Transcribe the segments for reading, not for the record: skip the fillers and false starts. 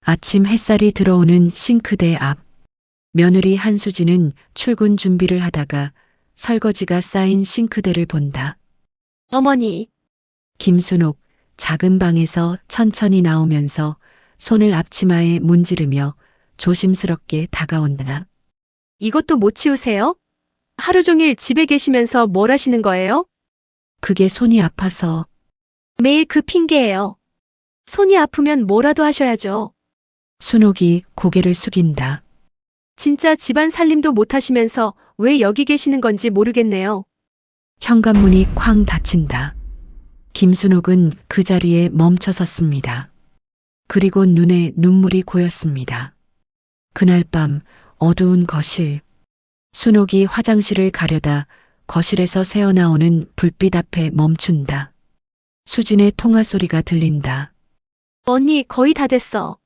아침 햇살이 들어오는 싱크대 앞. 며느리 한수진은 출근 준비를 하다가 설거지가 쌓인 싱크대를 본다. 어머니, 김순옥 작은 방에서 천천히 나오면서 손을 앞치마에 문지르며 조심스럽게 다가온다. 이것도 못 치우세요? 하루 종일 집에 계시면서 뭘 하시는 거예요? 그게 손이 아파서. 매일 그 핑계예요. 손이 아프면 뭐라도 하셔야죠. 순옥이 고개를 숙인다. 진짜 집안 살림도 못 하시면서 왜 여기 계시는 건지 모르겠네요. 현관문이 쾅 닫힌다. 김순옥은 그 자리에 멈춰 섰습니다. 그리고 눈에 눈물이 고였습니다. 그날 밤 어두운 거실. 순옥이 화장실을 가려다 거실에서 새어나오는 불빛 앞에 멈춘다. 수진의 통화 소리가 들린다. 언니, 거의 다 됐어.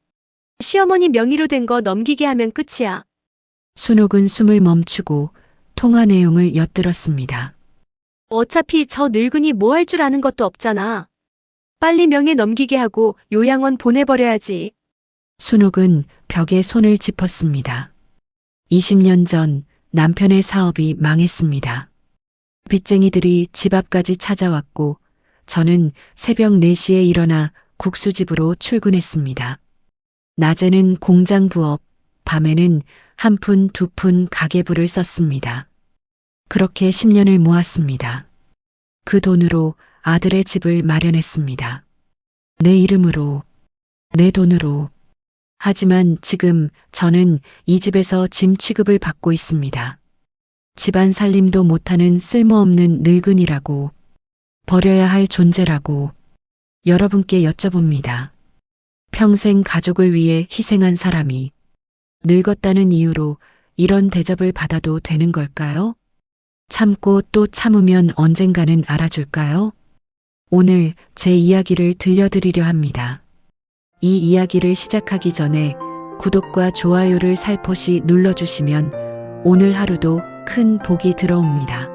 시어머니 명의로 된 거 넘기게 하면 끝이야. 순옥은 숨을 멈추고 통화 내용을 엿들었습니다. 어차피 저 늙은이 뭐 할 줄 아는 것도 없잖아. 빨리 명예 넘기게 하고 요양원 보내버려야지. 순옥은 벽에 손을 짚었습니다. 20년 전 남편의 사업이 망했습니다. 빚쟁이들이 집 앞까지 찾아왔고 저는 새벽 4시에 일어나 국수집으로 출근했습니다. 낮에는 공장 부업, 밤에는 한 푼, 두 푼 가계부를 썼습니다. 그렇게 10년을 모았습니다. 그 돈으로 아들의 집을 마련했습니다. 내 이름으로, 내 돈으로. 하지만 지금 저는 이 집에서 짐 취급을 받고 있습니다. 집안 살림도 못하는 쓸모없는 늙은이라고, 버려야 할 존재라고 여러분께 여쭤봅니다. 평생 가족을 위해 희생한 사람이 늙었다는 이유로 이런 대접을 받아도 되는 걸까요? 참고 또 참으면 언젠가는 알아줄까요? 오늘 제 이야기를 들려드리려 합니다. 이 이야기를 시작하기 전에 구독과 좋아요를 살포시 눌러주시면 오늘 하루도 큰 복이 들어옵니다.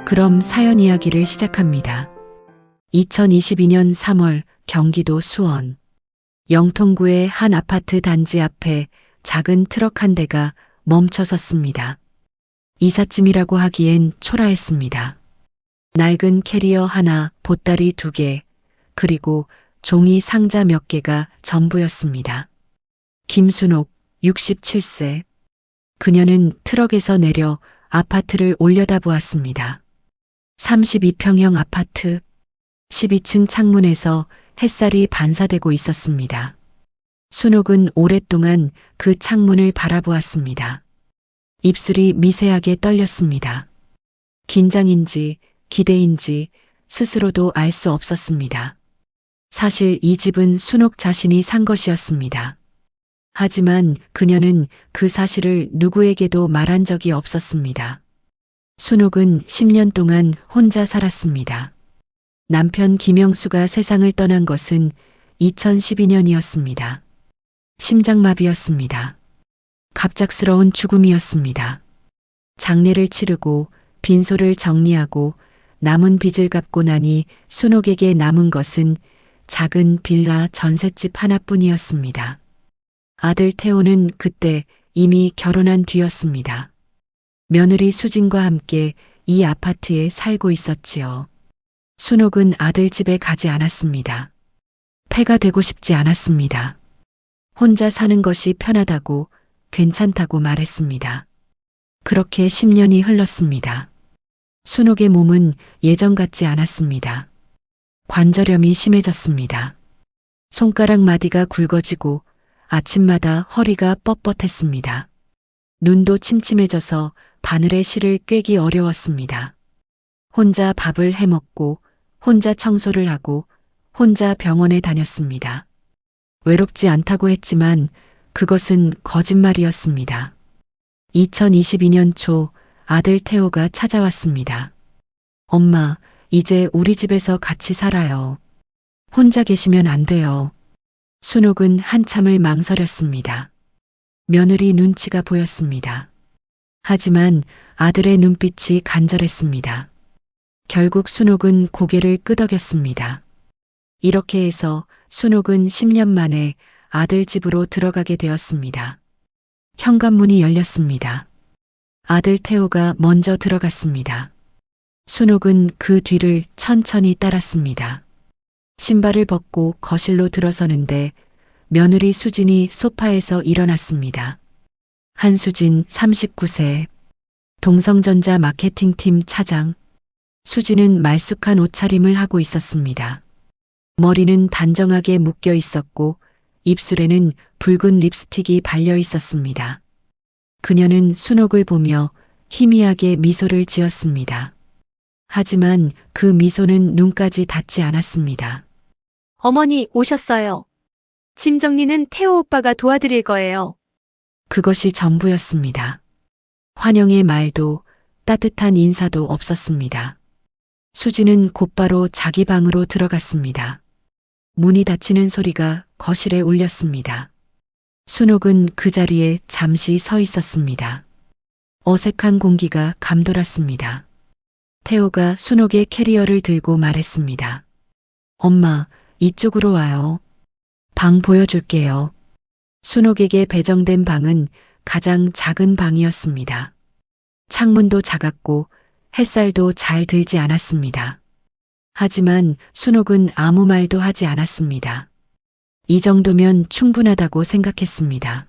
그럼 사연 이야기를 시작합니다. 2022년 3월 경기도 수원. 영통구의 한 아파트 단지 앞에 작은 트럭 한 대가 멈춰 섰습니다. 이삿짐이라고 하기엔 초라했습니다. 낡은 캐리어 하나, 보따리 2개, 그리고 종이 상자 몇 개가 전부였습니다. 김순옥, 67세. 그녀는 트럭에서 내려 아파트를 올려다보았습니다. 32평형 아파트, 12층 창문에서 햇살이 반사되고 있었습니다. 순옥은 오랫동안 그 창문을 바라보았습니다. 입술이 미세하게 떨렸습니다. 긴장인지 기대인지 스스로도 알 수 없었습니다. 사실 이 집은 순옥 자신이 산 것이었습니다. 하지만 그녀는 그 사실을 누구에게도 말한 적이 없었습니다. 순옥은 10년 동안 혼자 살았습니다. 남편 김영수가 세상을 떠난 것은 2012년이었습니다. 심장마비였습니다. 갑작스러운 죽음이었습니다. 장례를 치르고 빈소를 정리하고 남은 빚을 갚고 나니 순옥에게 남은 것은 작은 빌라 전셋집 하나뿐이었습니다. 아들 태호는 그때 이미 결혼한 뒤였습니다. 며느리 수진과 함께 이 아파트에 살고 있었지요. 순옥은 아들 집에 가지 않았습니다. 폐가 되고 싶지 않았습니다. 혼자 사는 것이 편하다고 괜찮다고 말했습니다. 그렇게 10년이 흘렀습니다. 순옥의 몸은 예전 같지 않았습니다. 관절염이 심해졌습니다. 손가락 마디가 굵어지고 아침마다 허리가 뻣뻣했습니다. 눈도 침침해져서 바늘에 실을 꿰기 어려웠습니다. 혼자 밥을 해먹고 혼자 청소를 하고 혼자 병원에 다녔습니다. 외롭지 않다고 했지만 그것은 거짓말이었습니다. 2022년 초 아들 태호가 찾아왔습니다. 엄마, 이제 우리 집에서 같이 살아요. 혼자 계시면 안 돼요. 순옥은 한참을 망설였습니다. 며느리 눈치가 보였습니다. 하지만 아들의 눈빛이 간절했습니다. 결국 순옥은 고개를 끄덕였습니다. 이렇게 해서 순옥은 10년 만에 아들 집으로 들어가게 되었습니다. 현관문이 열렸습니다. 아들 태호가 먼저 들어갔습니다. 순옥은 그 뒤를 천천히 따랐습니다. 신발을 벗고 거실로 들어서는데 며느리 수진이 소파에서 일어났습니다. 한수진 39세, 동성전자 마케팅팀 차장. 수진은 말쑥한 옷차림을 하고 있었습니다. 머리는 단정하게 묶여 있었고 입술에는 붉은 립스틱이 발려 있었습니다. 그녀는 순옥을 보며 희미하게 미소를 지었습니다. 하지만 그 미소는 눈까지 닿지 않았습니다. 어머니 오셨어요. 짐 정리는 태호 오빠가 도와드릴 거예요. 그것이 전부였습니다. 환영의 말도 따뜻한 인사도 없었습니다. 수지는 곧바로 자기 방으로 들어갔습니다. 문이 닫히는 소리가 거실에 울렸습니다. 순옥은 그 자리에 잠시 서 있었습니다. 어색한 공기가 감돌았습니다. 태호가 순옥의 캐리어를 들고 말했습니다. 엄마, 이쪽으로 와요. 방 보여줄게요. 순옥에게 배정된 방은 가장 작은 방이었습니다. 창문도 작았고 햇살도 잘 들지 않았습니다. 하지만 순옥은 아무 말도 하지 않았습니다. 이 정도면 충분하다고 생각했습니다.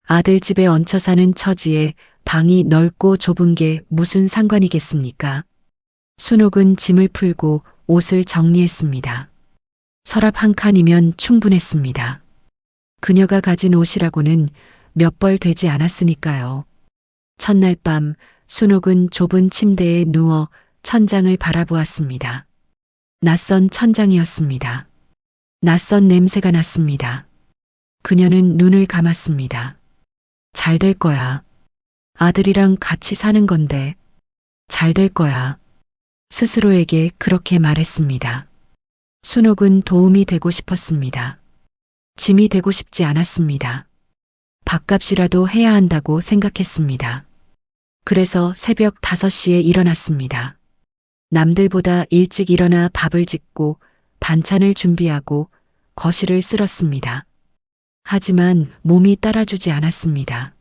아들 집에 얹혀 사는 처지에 방이 넓고 좁은 게 무슨 상관이겠습니까? 순옥은 짐을 풀고 옷을 정리했습니다. 서랍 한 칸이면 충분했습니다. 그녀가 가진 옷이라고는 몇 벌 되지 않았으니까요. 첫날 밤 순옥은 좁은 침대에 누워 천장을 바라보았습니다. 낯선 천장이었습니다. 낯선 냄새가 났습니다. 그녀는 눈을 감았습니다. 잘 될 거야. 아들이랑 같이 사는 건데 잘 될 거야. 스스로에게 그렇게 말했습니다. 순옥은 도움이 되고 싶었습니다. 짐이 되고 싶지 않았습니다. 밥값이라도 해야 한다고 생각했습니다. 그래서 새벽 5시에 일어났습니다. 남들보다 일찍 일어나 밥을 짓고 반찬을 준비하고 거실을 쓸었습니다. 하지만 몸이 따라주지 않았습니다.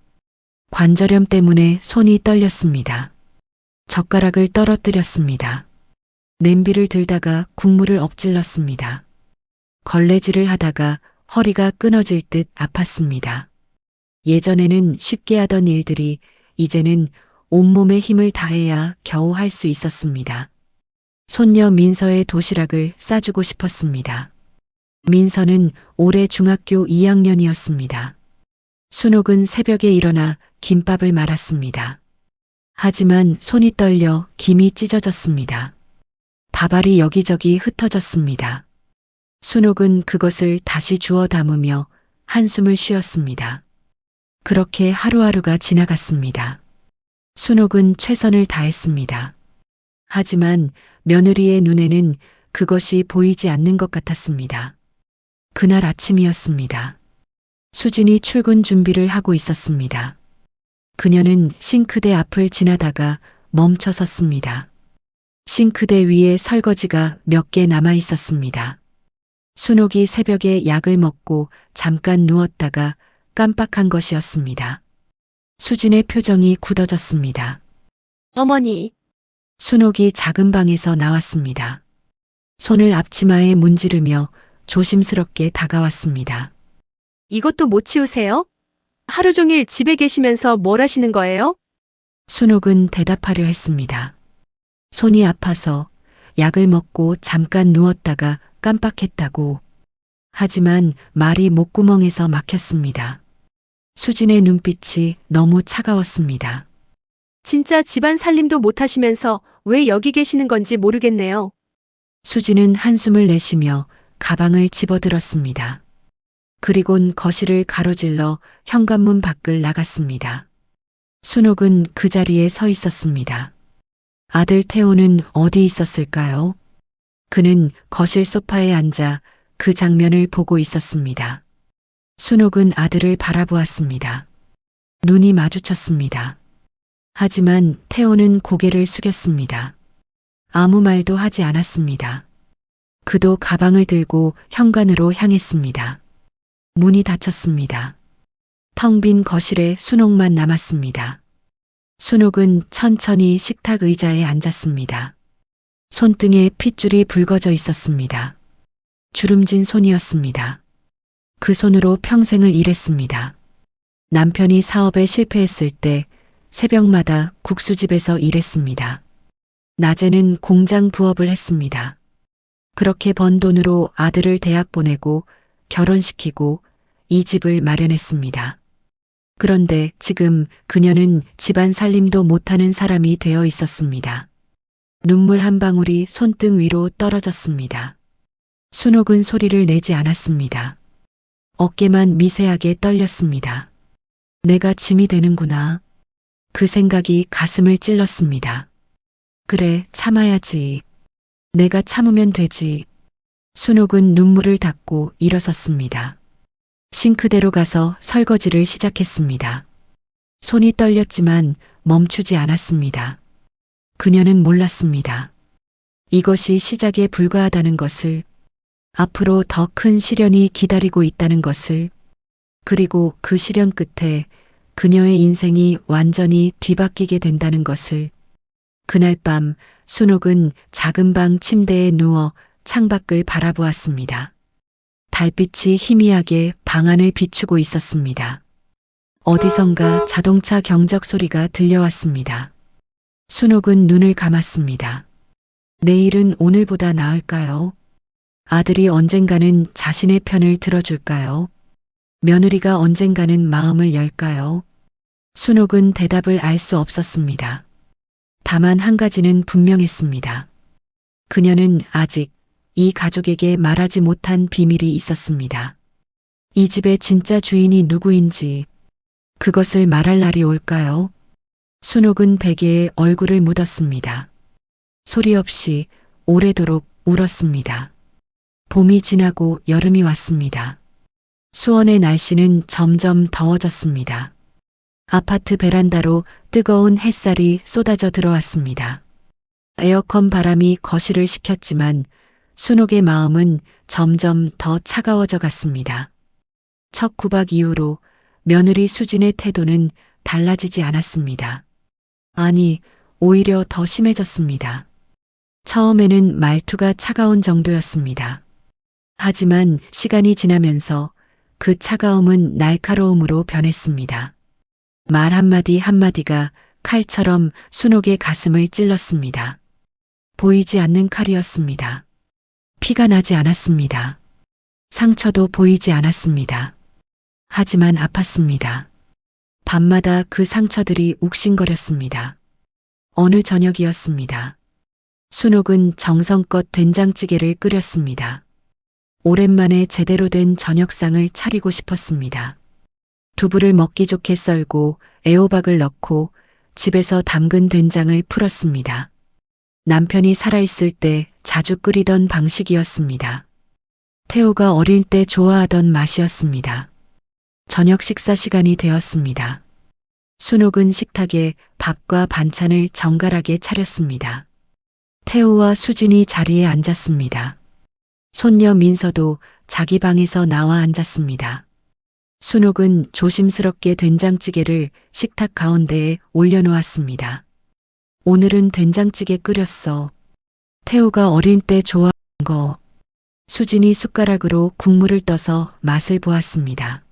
관절염 때문에 손이 떨렸습니다. 젓가락을 떨어뜨렸습니다. 냄비를 들다가 국물을 엎질렀습니다. 걸레질을 하다가 허리가 끊어질 듯 아팠습니다. 예전에는 쉽게 하던 일들이 이제는 온몸에 힘을 다해야 겨우 할 수 있었습니다. 손녀 민서의 도시락을 싸주고 싶었습니다. 민서는 올해 중학교 2학년이었습니다. 순옥은 새벽에 일어나 김밥을 말았습니다. 하지만 손이 떨려 김이 찢어졌습니다. 밥알이 여기저기 흩어졌습니다. 순옥은 그것을 다시 주워 담으며 한숨을 쉬었습니다. 그렇게 하루하루가 지나갔습니다. 순옥은 최선을 다했습니다. 하지만 며느리의 눈에는 그것이 보이지 않는 것 같았습니다. 그날 아침이었습니다. 수진이 출근 준비를 하고 있었습니다. 그녀는 싱크대 앞을 지나다가 멈춰 섰습니다. 싱크대 위에 설거지가 몇 개 남아 있었습니다. 순옥이 새벽에 약을 먹고 잠깐 누웠다가 깜빡한 것이었습니다. 수진의 표정이 굳어졌습니다. 어머니, 순옥이 작은 방에서 나왔습니다. 손을 앞치마에 문지르며 조심스럽게 다가왔습니다. 이것도 못 치우세요? 하루 종일 집에 계시면서 뭘 하시는 거예요? 순옥은 대답하려 했습니다. 손이 아파서 약을 먹고 잠깐 누웠다가 깜빡했다고. 하지만 말이 목구멍에서 막혔습니다. 수진의 눈빛이 너무 차가웠습니다. 진짜 집안 살림도 못 하시면서 왜 여기 계시는 건지 모르겠네요. 수진은 한숨을 내쉬며 가방을 집어들었습니다. 그리곤 거실을 가로질러 현관문 밖을 나갔습니다. 순옥은 그 자리에 서 있었습니다. 아들 태호는 어디 있었을까요? 그는 거실 소파에 앉아 그 장면을 보고 있었습니다. 순옥은 아들을 바라보았습니다. 눈이 마주쳤습니다. 하지만 태호는 고개를 숙였습니다. 아무 말도 하지 않았습니다. 그도 가방을 들고 현관으로 향했습니다. 문이 닫혔습니다. 텅 빈 거실에 순옥만 남았습니다. 순옥은 천천히 식탁 의자에 앉았습니다. 손등에 핏줄이 붉어져 있었습니다. 주름진 손이었습니다. 그 손으로 평생을 일했습니다. 남편이 사업에 실패했을 때 새벽마다 국수집에서 일했습니다. 낮에는 공장 부업을 했습니다. 그렇게 번 돈으로 아들을 대학 보내고 결혼시키고 이 집을 마련했습니다. 그런데 지금 그녀는 집안 살림도 못하는 사람이 되어 있었습니다. 눈물 한 방울이 손등 위로 떨어졌습니다. 순옥은 소리를 내지 않았습니다. 어깨만 미세하게 떨렸습니다. 내가 짐이 되는구나. 그 생각이 가슴을 찔렀습니다. 그래, 참아야지. 내가 참으면 되지. 순옥은 눈물을 닦고 일어섰습니다. 싱크대로 가서 설거지를 시작했습니다. 손이 떨렸지만 멈추지 않았습니다. 그녀는 몰랐습니다. 이것이 시작에 불과하다는 것을, 앞으로 더 큰 시련이 기다리고 있다는 것을, 그리고 그 시련 끝에 그녀의 인생이 완전히 뒤바뀌게 된다는 것을. 그날 밤 순옥은 작은 방 침대에 누워 창밖을 바라보았습니다. 달빛이 희미하게 방 안을 비추고 있었습니다. 어디선가 자동차 경적 소리가 들려왔습니다. 순옥은 눈을 감았습니다. 내일은 오늘보다 나을까요? 아들이 언젠가는 자신의 편을 들어줄까요? 며느리가 언젠가는 마음을 열까요? 순옥은 대답을 알 수 없었습니다. 다만 한 가지는 분명했습니다. 그녀는 아직 이 가족에게 말하지 못한 비밀이 있었습니다. 이 집의 진짜 주인이 누구인지, 그것을 말할 날이 올까요? 순옥은 베개에 얼굴을 묻었습니다. 소리 없이 오래도록 울었습니다. 봄이 지나고 여름이 왔습니다. 수원의 날씨는 점점 더워졌습니다. 아파트 베란다로 뜨거운 햇살이 쏟아져 들어왔습니다. 에어컨 바람이 거실을 식혔지만 순옥의 마음은 점점 더 차가워져 갔습니다. 첫 구박 이후로 며느리 수진의 태도는 달라지지 않았습니다. 아니, 오히려 더 심해졌습니다. 처음에는 말투가 차가운 정도였습니다. 하지만 시간이 지나면서 그 차가움은 날카로움으로 변했습니다. 말 한마디 한마디가 칼처럼 순옥의 가슴을 찔렀습니다. 보이지 않는 칼이었습니다. 피가 나지 않았습니다. 상처도 보이지 않았습니다. 하지만 아팠습니다. 밤마다 그 상처들이 욱신거렸습니다. 어느 저녁이었습니다. 순옥은 정성껏 된장찌개를 끓였습니다. 오랜만에 제대로 된 저녁상을 차리고 싶었습니다. 두부를 먹기 좋게 썰고 애호박을 넣고 집에서 담근 된장을 풀었습니다. 남편이 살아있을 때 자주 끓이던 방식이었습니다. 태호가 어릴 때 좋아하던 맛이었습니다. 저녁 식사 시간이 되었습니다. 순옥은 식탁에 밥과 반찬을 정갈하게 차렸습니다. 태호와 수진이 자리에 앉았습니다. 손녀 민서도 자기 방에서 나와 앉았습니다. 순옥은 조심스럽게 된장찌개를 식탁 가운데에 올려놓았습니다. 오늘은 된장찌개 끓였어. 태호가 어릴 때 좋아한 거. 수진이 숟가락으로 국물을 떠서 맛을 보았습니다.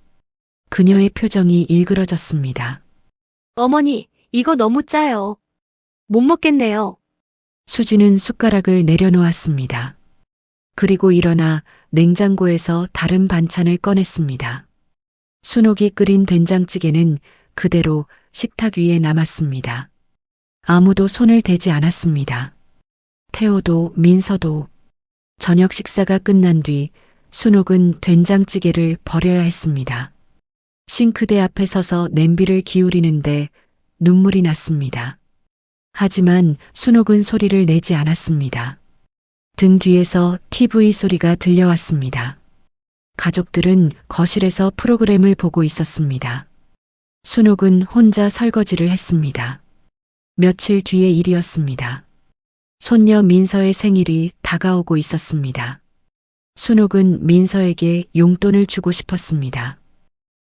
그녀의 표정이 일그러졌습니다. 어머니, 이거 너무 짜요. 못 먹겠네요. 수진은 숟가락을 내려놓았습니다. 그리고 일어나 냉장고에서 다른 반찬을 꺼냈습니다. 순옥이 끓인 된장찌개는 그대로 식탁 위에 남았습니다. 아무도 손을 대지 않았습니다. 태호도 민서도. 저녁 식사가 끝난 뒤 순옥은 된장찌개를 버려야 했습니다. 싱크대 앞에 서서 냄비를 기울이는데 눈물이 났습니다. 하지만 순옥은 소리를 내지 않았습니다. 등 뒤에서 TV 소리가 들려왔습니다. 가족들은 거실에서 프로그램을 보고 있었습니다. 순옥은 혼자 설거지를 했습니다. 며칠 뒤의 일이었습니다. 손녀 민서의 생일이 다가오고 있었습니다. 순옥은 민서에게 용돈을 주고 싶었습니다.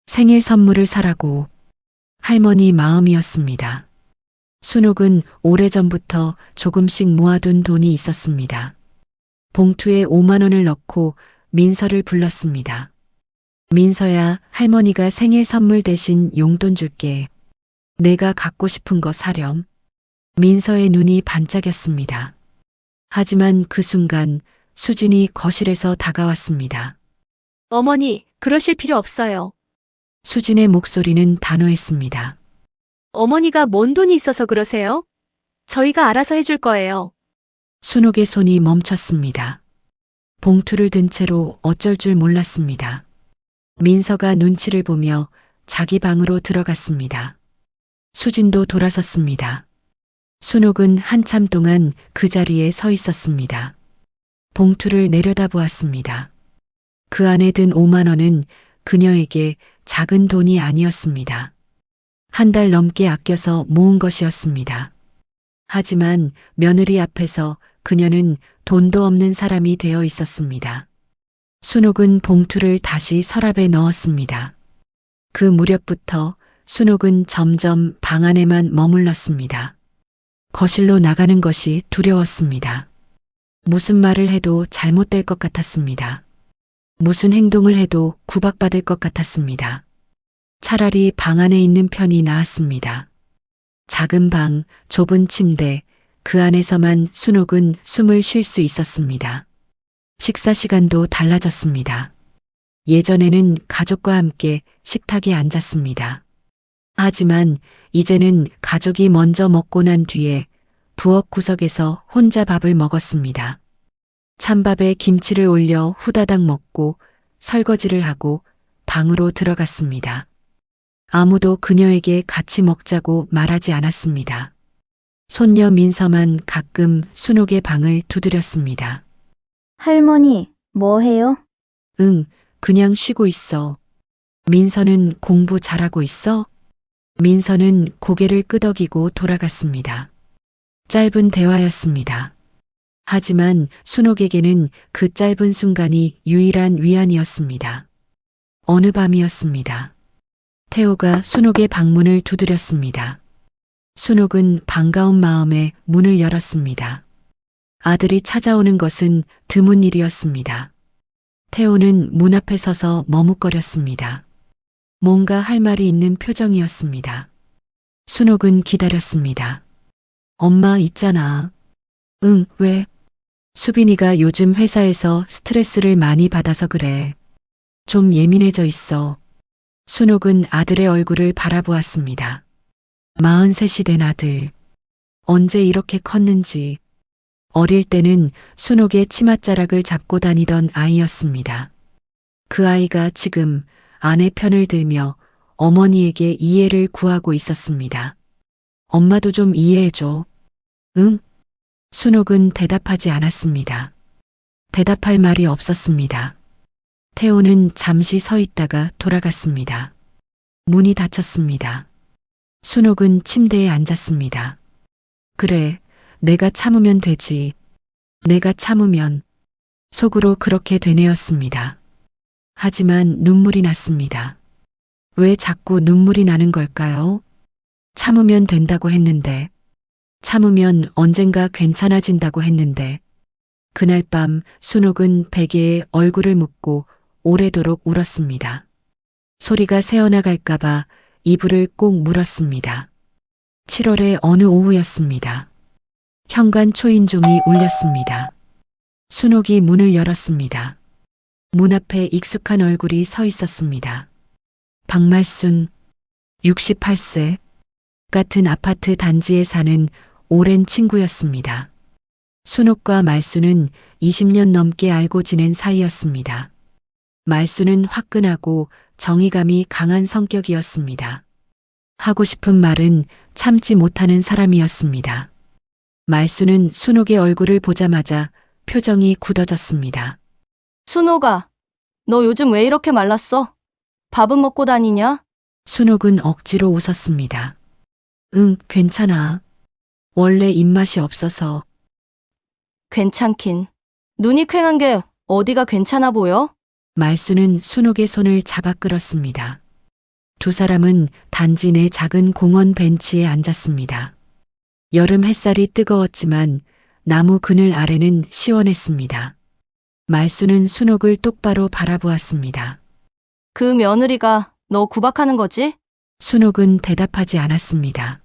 생일 선물을 사라고. 할머니 마음이었습니다. 순옥은 오래전부터 조금씩 모아둔 돈이 있었습니다. 봉투에 5만 원을 넣고 민서를 불렀습니다. 민서야, 할머니가 생일 선물 대신 용돈 줄게. 내가 갖고 싶은 거 사렴. 민서의 눈이 반짝였습니다. 하지만 그 순간 수진이 거실에서 다가왔습니다. 어머니, 그러실 필요 없어요. 수진의 목소리는 단호했습니다. 어머니가 뭔 돈이 있어서 그러세요? 저희가 알아서 해줄 거예요. 순옥의 손이 멈췄습니다. 봉투를 든 채로 어쩔 줄 몰랐습니다. 민서가 눈치를 보며 자기 방으로 들어갔습니다. 수진도 돌아섰습니다. 순옥은 한참 동안 그 자리에 서 있었습니다. 봉투를 내려다보았습니다. 그 안에 든 5만 원은 그녀에게 작은 돈이 아니었습니다. 한 달 넘게 아껴서 모은 것이었습니다. 하지만 며느리 앞에서 그녀는 돈도 없는 사람이 되어 있었습니다. 순옥은 봉투를 다시 서랍에 넣었습니다. 그 무렵부터 순옥은 점점 방 안에만 머물렀습니다. 거실로 나가는 것이 두려웠습니다. 무슨 말을 해도 잘못될 것 같았습니다. 무슨 행동을 해도 구박받을 것 같았습니다. 차라리 방 안에 있는 편이 나았습니다. 작은 방, 좁은 침대, 그 안에서만 순옥은 숨을 쉴 수 있었습니다. 식사 시간도 달라졌습니다. 예전에는 가족과 함께 식탁에 앉았습니다. 하지만 이제는 가족이 먼저 먹고 난 뒤에 부엌 구석에서 혼자 밥을 먹었습니다. 찬밥에 김치를 올려 후다닥 먹고 설거지를 하고 방으로 들어갔습니다. 아무도 그녀에게 같이 먹자고 말하지 않았습니다. 손녀 민서만 가끔 순옥의 방을 두드렸습니다. 할머니, 뭐 해요? 응, 그냥 쉬고 있어. 민서는 공부 잘하고 있어? 민서는 고개를 끄덕이고 돌아갔습니다. 짧은 대화였습니다. 하지만 순옥에게는 그 짧은 순간이 유일한 위안이었습니다. 어느 밤이었습니다. 태호가 순옥의 방문을 두드렸습니다. 순옥은 반가운 마음에 문을 열었습니다. 아들이 찾아오는 것은 드문 일이었습니다. 태호는 문 앞에 서서 머뭇거렸습니다. 뭔가 할 말이 있는 표정이었습니다. 순옥은 기다렸습니다. 엄마 있잖아. 응, 왜? 수빈이가 요즘 회사에서 스트레스를 많이 받아서 그래. 좀 예민해져 있어. 순옥은 아들의 얼굴을 바라보았습니다. 43이 된 아들. 언제 이렇게 컸는지. 어릴 때는 순옥의 치맛자락을 잡고 다니던 아이였습니다. 그 아이가 지금 아내 편을 들며 어머니에게 이해를 구하고 있었습니다. 엄마도 좀 이해해줘. 응? 순옥은 대답하지 않았습니다. 대답할 말이 없었습니다. 태호는 잠시 서 있다가 돌아갔습니다. 문이 닫혔습니다. 순옥은 침대에 앉았습니다. 그래, 내가 참으면 되지. 내가 참으면. 속으로 그렇게 되뇌었습니다. 하지만 눈물이 났습니다. 왜 자꾸 눈물이 나는 걸까요? 참으면 된다고 했는데, 참으면 언젠가 괜찮아진다고 했는데, 그날 밤 순옥은 베개에 얼굴을 묻고 오래도록 울었습니다. 소리가 새어나갈까봐 이불을 꼭 물었습니다. 7월의 어느 오후였습니다. 현관 초인종이 울렸습니다. 순옥이 문을 열었습니다. 문 앞에 익숙한 얼굴이 서 있었습니다. 박말순, 68세, 같은 아파트 단지에 사는 오랜 친구였습니다. 순옥과 말순은 20년 넘게 알고 지낸 사이였습니다. 말순은 화끈하고 정의감이 강한 성격이었습니다. 하고 싶은 말은 참지 못하는 사람이었습니다. 말순은 순옥의 얼굴을 보자마자 표정이 굳어졌습니다. 순옥아, 너 요즘 왜 이렇게 말랐어? 밥은 먹고 다니냐? 순옥은 억지로 웃었습니다. 응, 괜찮아. 원래 입맛이 없어서. 괜찮긴. 눈이 퀭한 게 어디가 괜찮아 보여? 말수는 순옥의 손을 잡아 끌었습니다. 두 사람은 단지 내 작은 공원 벤치에 앉았습니다. 여름 햇살이 뜨거웠지만 나무 그늘 아래는 시원했습니다. 말수는 순옥을 똑바로 바라보았습니다. 그 며느리가 너 구박하는 거지? 순옥은 대답하지 않았습니다.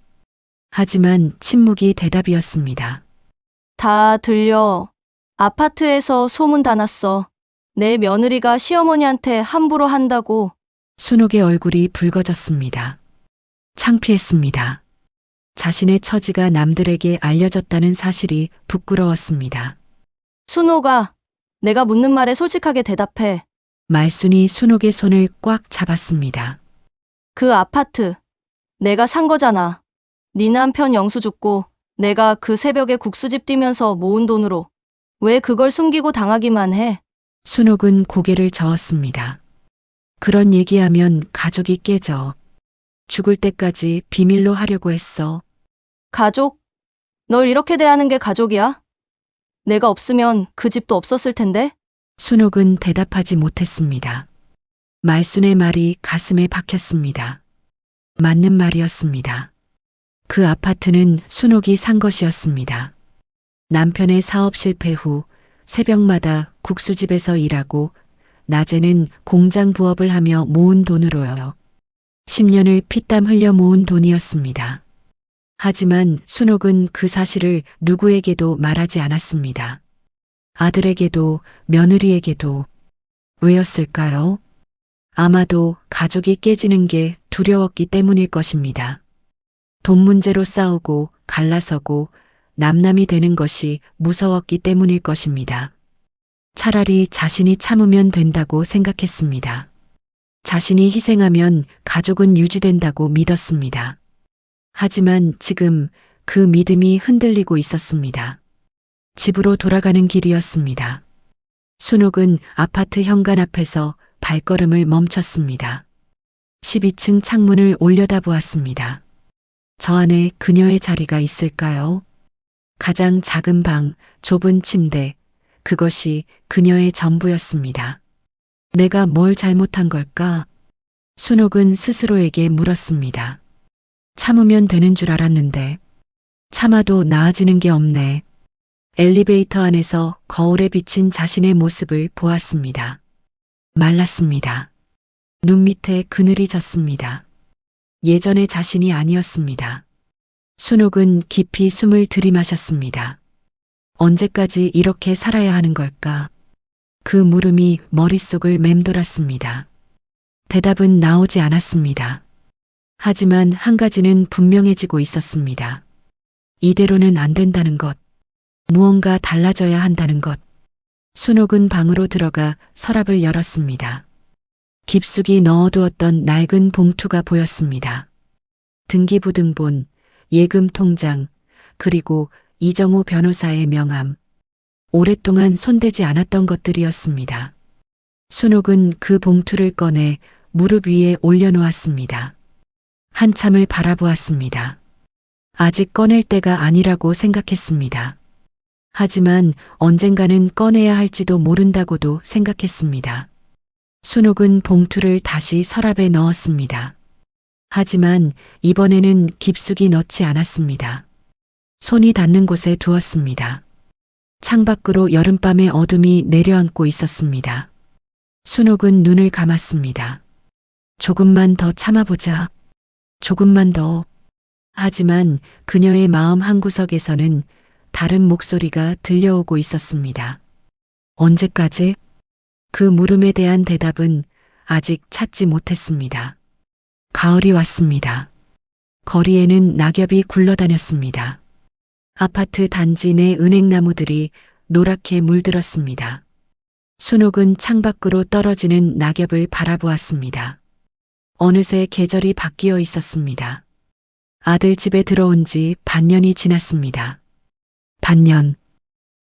하지만 침묵이 대답이었습니다. 다 들려. 아파트에서 소문 다 났어. 내 며느리가 시어머니한테 함부로 한다고. 순옥의 얼굴이 붉어졌습니다. 창피했습니다. 자신의 처지가 남들에게 알려졌다는 사실이 부끄러웠습니다. 순옥아, 내가 묻는 말에 솔직하게 대답해. 말순이 순옥의 손을 꽉 잡았습니다. 그 아파트, 내가 산 거잖아. 네 남편 영수 죽고 내가 그 새벽에 국수집 뛰면서 모은 돈으로. 왜 그걸 숨기고 당하기만 해? 순옥은 고개를 저었습니다. 그런 얘기하면 가족이 깨져. 죽을 때까지 비밀로 하려고 했어. 가족? 널 이렇게 대하는 게 가족이야? 내가 없으면 그 집도 없었을 텐데? 순옥은 대답하지 못했습니다. 말순의 말이 가슴에 박혔습니다. 맞는 말이었습니다. 그 아파트는 순옥이 산 것이었습니다. 남편의 사업 실패 후 새벽마다 국수집에서 일하고 낮에는 공장 부업을 하며 모은 돈으로요. 10년을 피땀 흘려 모은 돈이었습니다. 하지만 순옥은 그 사실을 누구에게도 말하지 않았습니다. 아들에게도 며느리에게도. 왜였을까요? 아마도 가족이 깨지는 게 두려웠기 때문일 것입니다. 돈 문제로 싸우고 갈라서고 남남이 되는 것이 무서웠기 때문일 것입니다. 차라리 자신이 참으면 된다고 생각했습니다. 자신이 희생하면 가족은 유지된다고 믿었습니다. 하지만 지금 그 믿음이 흔들리고 있었습니다. 집으로 돌아가는 길이었습니다. 순옥은 아파트 현관 앞에서 발걸음을 멈췄습니다. 12층 창문을 올려다보았습니다. 저 안에 그녀의 자리가 있을까요? 가장 작은 방, 좁은 침대, 그것이 그녀의 전부였습니다. 내가 뭘 잘못한 걸까? 순옥은 스스로에게 물었습니다. 참으면 되는 줄 알았는데 참아도 나아지는 게 없네. 엘리베이터 안에서 거울에 비친 자신의 모습을 보았습니다. 말랐습니다. 눈 밑에 그늘이 졌습니다. 예전의 자신이 아니었습니다. 순옥은 깊이 숨을 들이마셨습니다. 언제까지 이렇게 살아야 하는 걸까? 그 물음이 머릿속을 맴돌았습니다. 대답은 나오지 않았습니다. 하지만 한 가지는 분명해지고 있었습니다. 이대로는 안 된다는 것. 무언가 달라져야 한다는 것. 순옥은 방으로 들어가 서랍을 열었습니다. 깊숙이 넣어두었던 낡은 봉투가 보였습니다. 등기부등본, 예금 통장, 그리고 이정호 변호사의 명함. 오랫동안 손대지 않았던 것들이었습니다. 순옥은 그 봉투를 꺼내 무릎 위에 올려놓았습니다. 한참을 바라보았습니다. 아직 꺼낼 때가 아니라고 생각했습니다. 하지만 언젠가는 꺼내야 할지도 모른다고도 생각했습니다. 순옥은 봉투를 다시 서랍에 넣었습니다. 하지만 이번에는 깊숙이 넣지 않았습니다. 손이 닿는 곳에 두었습니다. 창밖으로 여름밤의 어둠이 내려앉고 있었습니다. 순옥은 눈을 감았습니다. 조금만 더 참아보자. 조금만 더. 하지만 그녀의 마음 한구석에서는 다른 목소리가 들려오고 있었습니다. 언제까지? 그 물음에 대한 대답은 아직 찾지 못했습니다. 가을이 왔습니다. 거리에는 낙엽이 굴러다녔습니다. 아파트 단지 내 은행나무들이 노랗게 물들었습니다. 순옥은 창밖으로 떨어지는 낙엽을 바라보았습니다. 어느새 계절이 바뀌어 있었습니다. 아들 집에 들어온 지 반년이 지났습니다. 반년.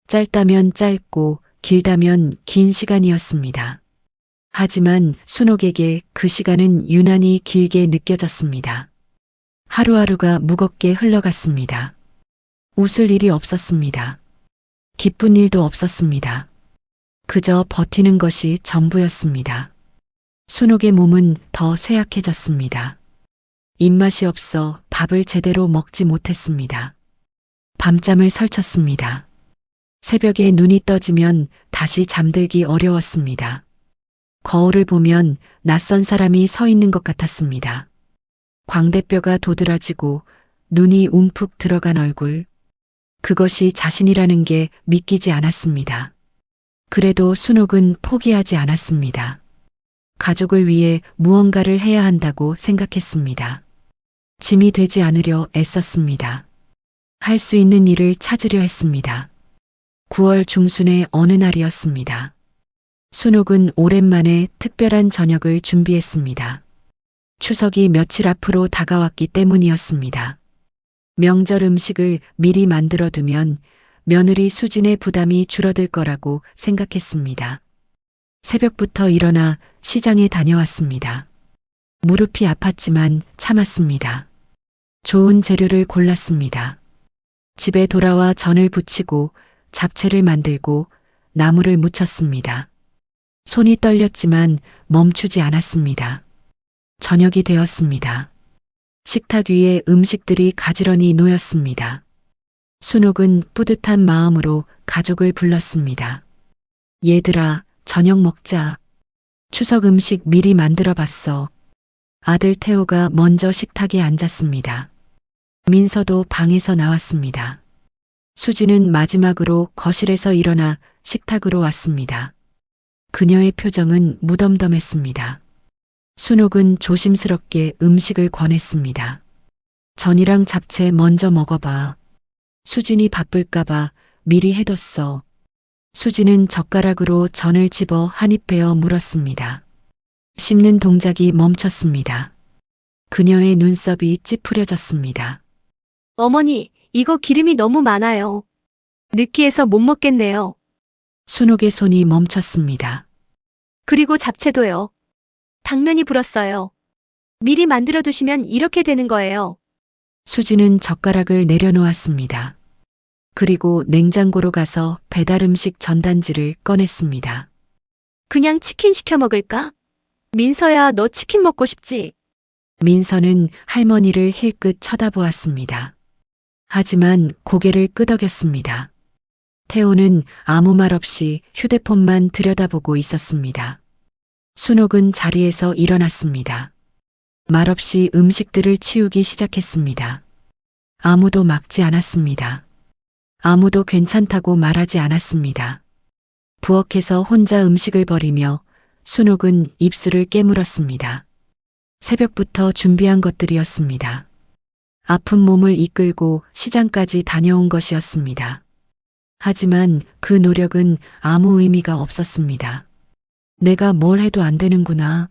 짧다면 짧고 길다면 긴 시간이었습니다. 하지만 순옥에게 그 시간은 유난히 길게 느껴졌습니다. 하루하루가 무겁게 흘러갔습니다. 웃을 일이 없었습니다. 기쁜 일도 없었습니다. 그저 버티는 것이 전부였습니다. 순옥의 몸은 더 쇠약해졌습니다. 입맛이 없어 밥을 제대로 먹지 못했습니다. 밤잠을 설쳤습니다. 새벽에 눈이 떠지면 다시 잠들기 어려웠습니다. 거울을 보면 낯선 사람이 서 있는 것 같았습니다. 광대뼈가 도드라지고 눈이 움푹 들어간 얼굴. 그것이 자신이라는 게 믿기지 않았습니다. 그래도 순옥은 포기하지 않았습니다. 가족을 위해 무언가를 해야 한다고 생각했습니다. 짐이 되지 않으려 애썼습니다. 할 수 있는 일을 찾으려 했습니다. 9월 중순의 어느 날이었습니다. 순옥은 오랜만에 특별한 저녁을 준비했습니다. 추석이 며칠 앞으로 다가왔기 때문이었습니다. 명절 음식을 미리 만들어 두면 며느리 수진의 부담이 줄어들 거라고 생각했습니다. 새벽부터 일어나 시장에 다녀왔습니다. 무릎이 아팠지만 참았습니다. 좋은 재료를 골랐습니다. 집에 돌아와 전을 부치고 잡채를 만들고 나물을 무쳤습니다. 손이 떨렸지만 멈추지 않았습니다. 저녁이 되었습니다. 식탁 위에 음식들이 가지런히 놓였습니다. 순옥은 뿌듯한 마음으로 가족을 불렀습니다. 얘들아, 저녁 먹자. 추석 음식 미리 만들어 봤어. 아들 태호가 먼저 식탁에 앉았습니다. 민서도 방에서 나왔습니다. 수지는 마지막으로 거실에서 일어나 식탁으로 왔습니다. 그녀의 표정은 무덤덤했습니다. 순옥은 조심스럽게 음식을 권했습니다. 전이랑 잡채 먼저 먹어봐. 수진이 바쁠까봐 미리 해뒀어. 수지는 젓가락으로 전을 집어 한 입 베어 물었습니다. 씹는 동작이 멈췄습니다. 그녀의 눈썹이 찌푸려졌습니다. 어머니, 이거 기름이 너무 많아요. 느끼해서 못 먹겠네요. 순옥의 손이 멈췄습니다. 그리고 잡채도요. 당면이 불었어요. 미리 만들어 두시면 이렇게 되는 거예요. 수지는 젓가락을 내려놓았습니다. 그리고 냉장고로 가서 배달 음식 전단지를 꺼냈습니다. 그냥 치킨 시켜 먹을까? 민서야, 너 치킨 먹고 싶지? 민서는 할머니를 힐끗 쳐다보았습니다. 하지만 고개를 끄덕였습니다. 태호는 아무 말 없이 휴대폰만 들여다보고 있었습니다. 순옥은 자리에서 일어났습니다. 말없이 음식들을 치우기 시작했습니다. 아무도 막지 않았습니다. 아무도 괜찮다고 말하지 않았습니다. 부엌에서 혼자 음식을 버리며 순옥은 입술을 깨물었습니다. 새벽부터 준비한 것들이었습니다. 아픈 몸을 이끌고 시장까지 다녀온 것이었습니다. 하지만 그 노력은 아무 의미가 없었습니다. 내가 뭘 해도 안 되는구나.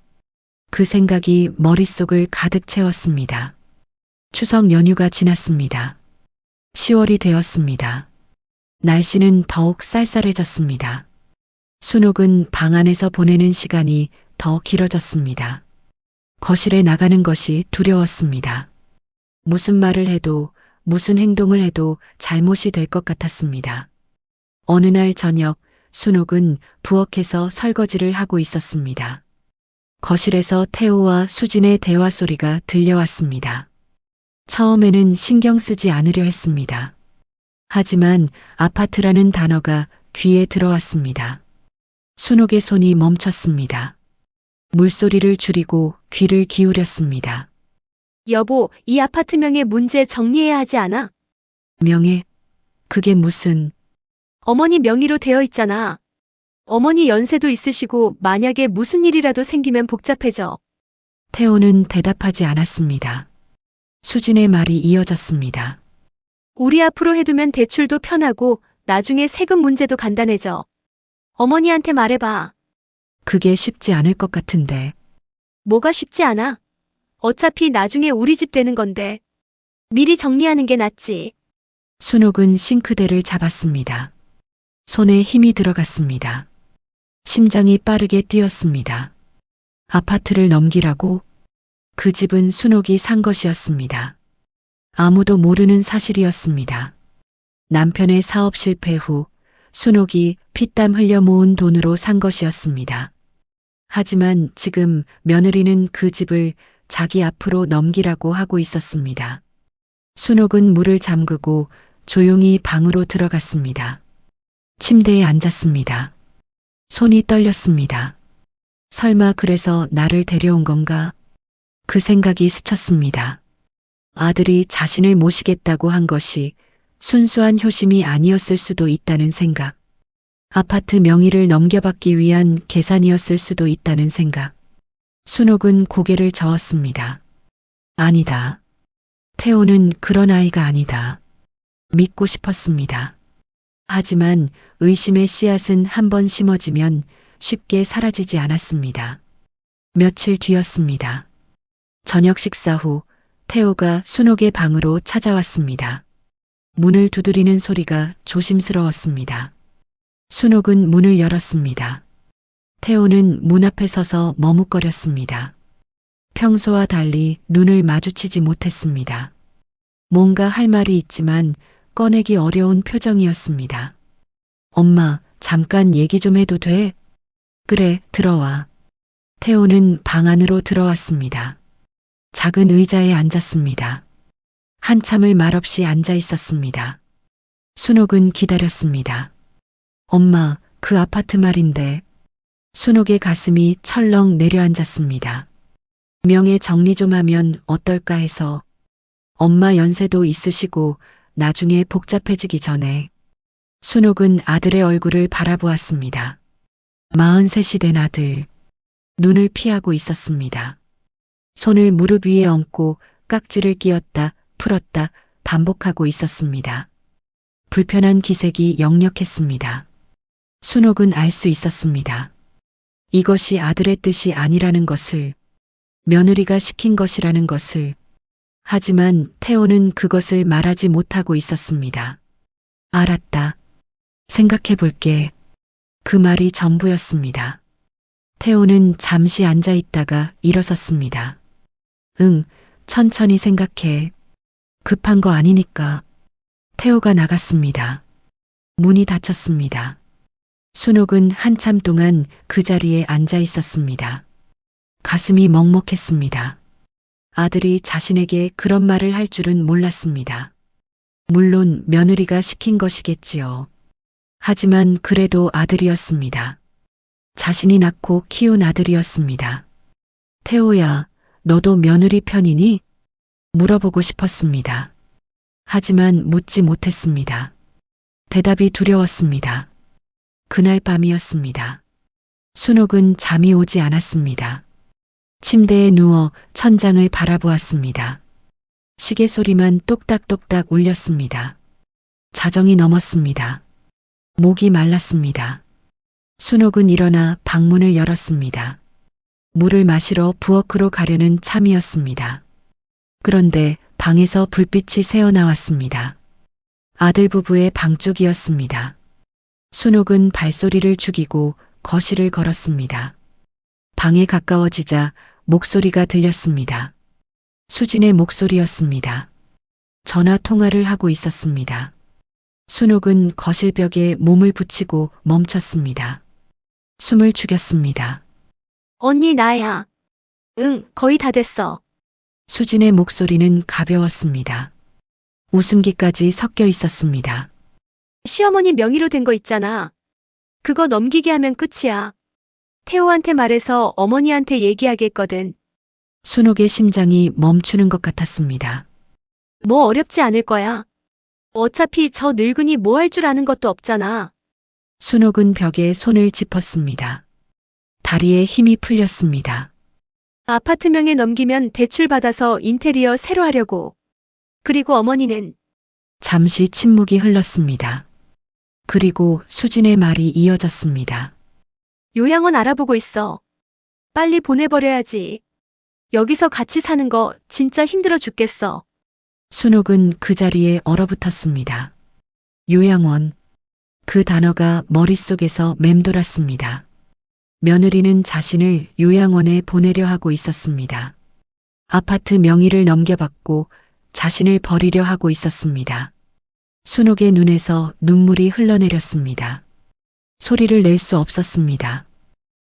그 생각이 머릿속을 가득 채웠습니다. 추석 연휴가 지났습니다. 10월이 되었습니다. 날씨는 더욱 쌀쌀해졌습니다. 순옥은 방 안에서 보내는 시간이 더 길어졌습니다. 거실에 나가는 것이 두려웠습니다. 무슨 말을 해도 무슨 행동을 해도 잘못이 될 것 같았습니다. 어느 날 저녁 순옥은 부엌에서 설거지를 하고 있었습니다. 거실에서 태호와 수진의 대화 소리가 들려왔습니다. 처음에는 신경 쓰지 않으려 했습니다. 하지만 아파트라는 단어가 귀에 들어왔습니다. 순옥의 손이 멈췄습니다. 물소리를 줄이고 귀를 기울였습니다. 여보, 이 아파트 명의 문제 정리해야 하지 않아? 명예? 그게 무슨... 어머니 명의로 되어 있잖아. 어머니 연세도 있으시고 만약에 무슨 일이라도 생기면 복잡해져. 태호는 대답하지 않았습니다. 수진의 말이 이어졌습니다. 우리 앞으로 해두면 대출도 편하고 나중에 세금 문제도 간단해져. 어머니한테 말해봐. 그게 쉽지 않을 것 같은데. 뭐가 쉽지 않아? 어차피 나중에 우리 집 되는 건데. 미리 정리하는 게 낫지. 순옥은 싱크대를 잡았습니다. 손에 힘이 들어갔습니다. 심장이 빠르게 뛰었습니다. 아파트를 넘기라고? 그 집은 순옥이 산 것이었습니다. 아무도 모르는 사실이었습니다. 남편의 사업 실패 후 순옥이 피땀 흘려 모은 돈으로 산 것이었습니다. 하지만 지금 며느리는 그 집을 자기 앞으로 넘기라고 하고 있었습니다. 순옥은 문을 잠그고 조용히 방으로 들어갔습니다. 침대에 앉았습니다. 손이 떨렸습니다. 설마 그래서 나를 데려온 건가? 그 생각이 스쳤습니다. 아들이 자신을 모시겠다고 한 것이 순수한 효심이 아니었을 수도 있다는 생각. 아파트 명의를 넘겨받기 위한 계산이었을 수도 있다는 생각. 순옥은 고개를 저었습니다. 아니다. 태호는 그런 아이가 아니다. 믿고 싶었습니다. 하지만 의심의 씨앗은 한번 심어지면 쉽게 사라지지 않았습니다. 며칠 뒤였습니다. 저녁 식사 후 태호가 순옥의 방으로 찾아왔습니다. 문을 두드리는 소리가 조심스러웠습니다. 순옥은 문을 열었습니다. 태호는 문 앞에 서서 머뭇거렸습니다. 평소와 달리 눈을 마주치지 못했습니다. 뭔가 할 말이 있지만 꺼내기 어려운 표정이었습니다. 엄마, 잠깐 얘기 좀 해도 돼? 그래, 들어와. 태호는 방 안으로 들어왔습니다. 작은 의자에 앉았습니다. 한참을 말없이 앉아 있었습니다. 순옥은 기다렸습니다. 엄마, 그 아파트 말인데. 순옥의 가슴이 철렁 내려앉았습니다. 명예 정리 좀 하면 어떨까 해서. 엄마 연세도 있으시고 나중에 복잡해지기 전에. 순옥은 아들의 얼굴을 바라보았습니다. 43이 된 아들. 눈을 피하고 있었습니다. 손을 무릎 위에 얹고 깍지를 끼웠다 풀었다 반복하고 있었습니다. 불편한 기색이 역력했습니다. 순옥은 알 수 있었습니다. 이것이 아들의 뜻이 아니라는 것을, 며느리가 시킨 것이라는 것을. 하지만 태호는 그것을 말하지 못하고 있었습니다. 알았다. 생각해 볼게. 그 말이 전부였습니다. 태호는 잠시 앉아 있다가 일어섰습니다. 응, 천천히 생각해. 급한 거 아니니까. 태호가 나갔습니다. 문이 닫혔습니다. 순옥은 한참 동안 그 자리에 앉아 있었습니다. 가슴이 먹먹했습니다. 아들이 자신에게 그런 말을 할 줄은 몰랐습니다. 물론 며느리가 시킨 것이겠지요. 하지만 그래도 아들이었습니다. 자신이 낳고 키운 아들이었습니다. 태호야, 너도 며느리 편이니? 물어보고 싶었습니다. 하지만 묻지 못했습니다. 대답이 두려웠습니다. 그날 밤이었습니다. 순옥은 잠이 오지 않았습니다. 침대에 누워 천장을 바라보았습니다. 시계 소리만 똑딱똑딱 울렸습니다. 자정이 넘었습니다. 목이 말랐습니다. 순옥은 일어나 방문을 열었습니다. 물을 마시러 부엌으로 가려는 참이었습니다. 그런데 방에서 불빛이 새어나왔습니다. 아들 부부의 방 쪽이었습니다. 순옥은 발소리를 죽이고 거실을 걸었습니다. 방에 가까워지자 목소리가 들렸습니다. 수진의 목소리였습니다. 전화 통화를 하고 있었습니다. 순옥은 거실벽에 몸을 붙이고 멈췄습니다. 숨을 죽였습니다. 언니 나야. 응, 거의 다 됐어. 수진의 목소리는 가벼웠습니다. 웃음기까지 섞여 있었습니다. 시어머니 명의로 된 거 있잖아. 그거 넘기게 하면 끝이야. 태호한테 말해서 어머니한테 얘기하겠거든. 순옥의 심장이 멈추는 것 같았습니다. 뭐 어렵지 않을 거야. 어차피 저 늙은이 뭐 할 줄 아는 것도 없잖아. 순옥은 벽에 손을 짚었습니다. 다리에 힘이 풀렸습니다. 아파트 명에 넘기면 대출 받아서 인테리어 새로 하려고. 그리고 어머니는 잠시 침묵이 흘렀습니다. 그리고 수진의 말이 이어졌습니다. 요양원 알아보고 있어. 빨리 보내버려야지. 여기서 같이 사는 거 진짜 힘들어 죽겠어. 순옥은 그 자리에 얼어붙었습니다. 요양원. 그 단어가 머릿속에서 맴돌았습니다. 며느리는 자신을 요양원에 보내려 하고 있었습니다. 아파트 명의를 넘겨받고 자신을 버리려 하고 있었습니다. 순옥의 눈에서 눈물이 흘러내렸습니다. 소리를 낼 수 없었습니다.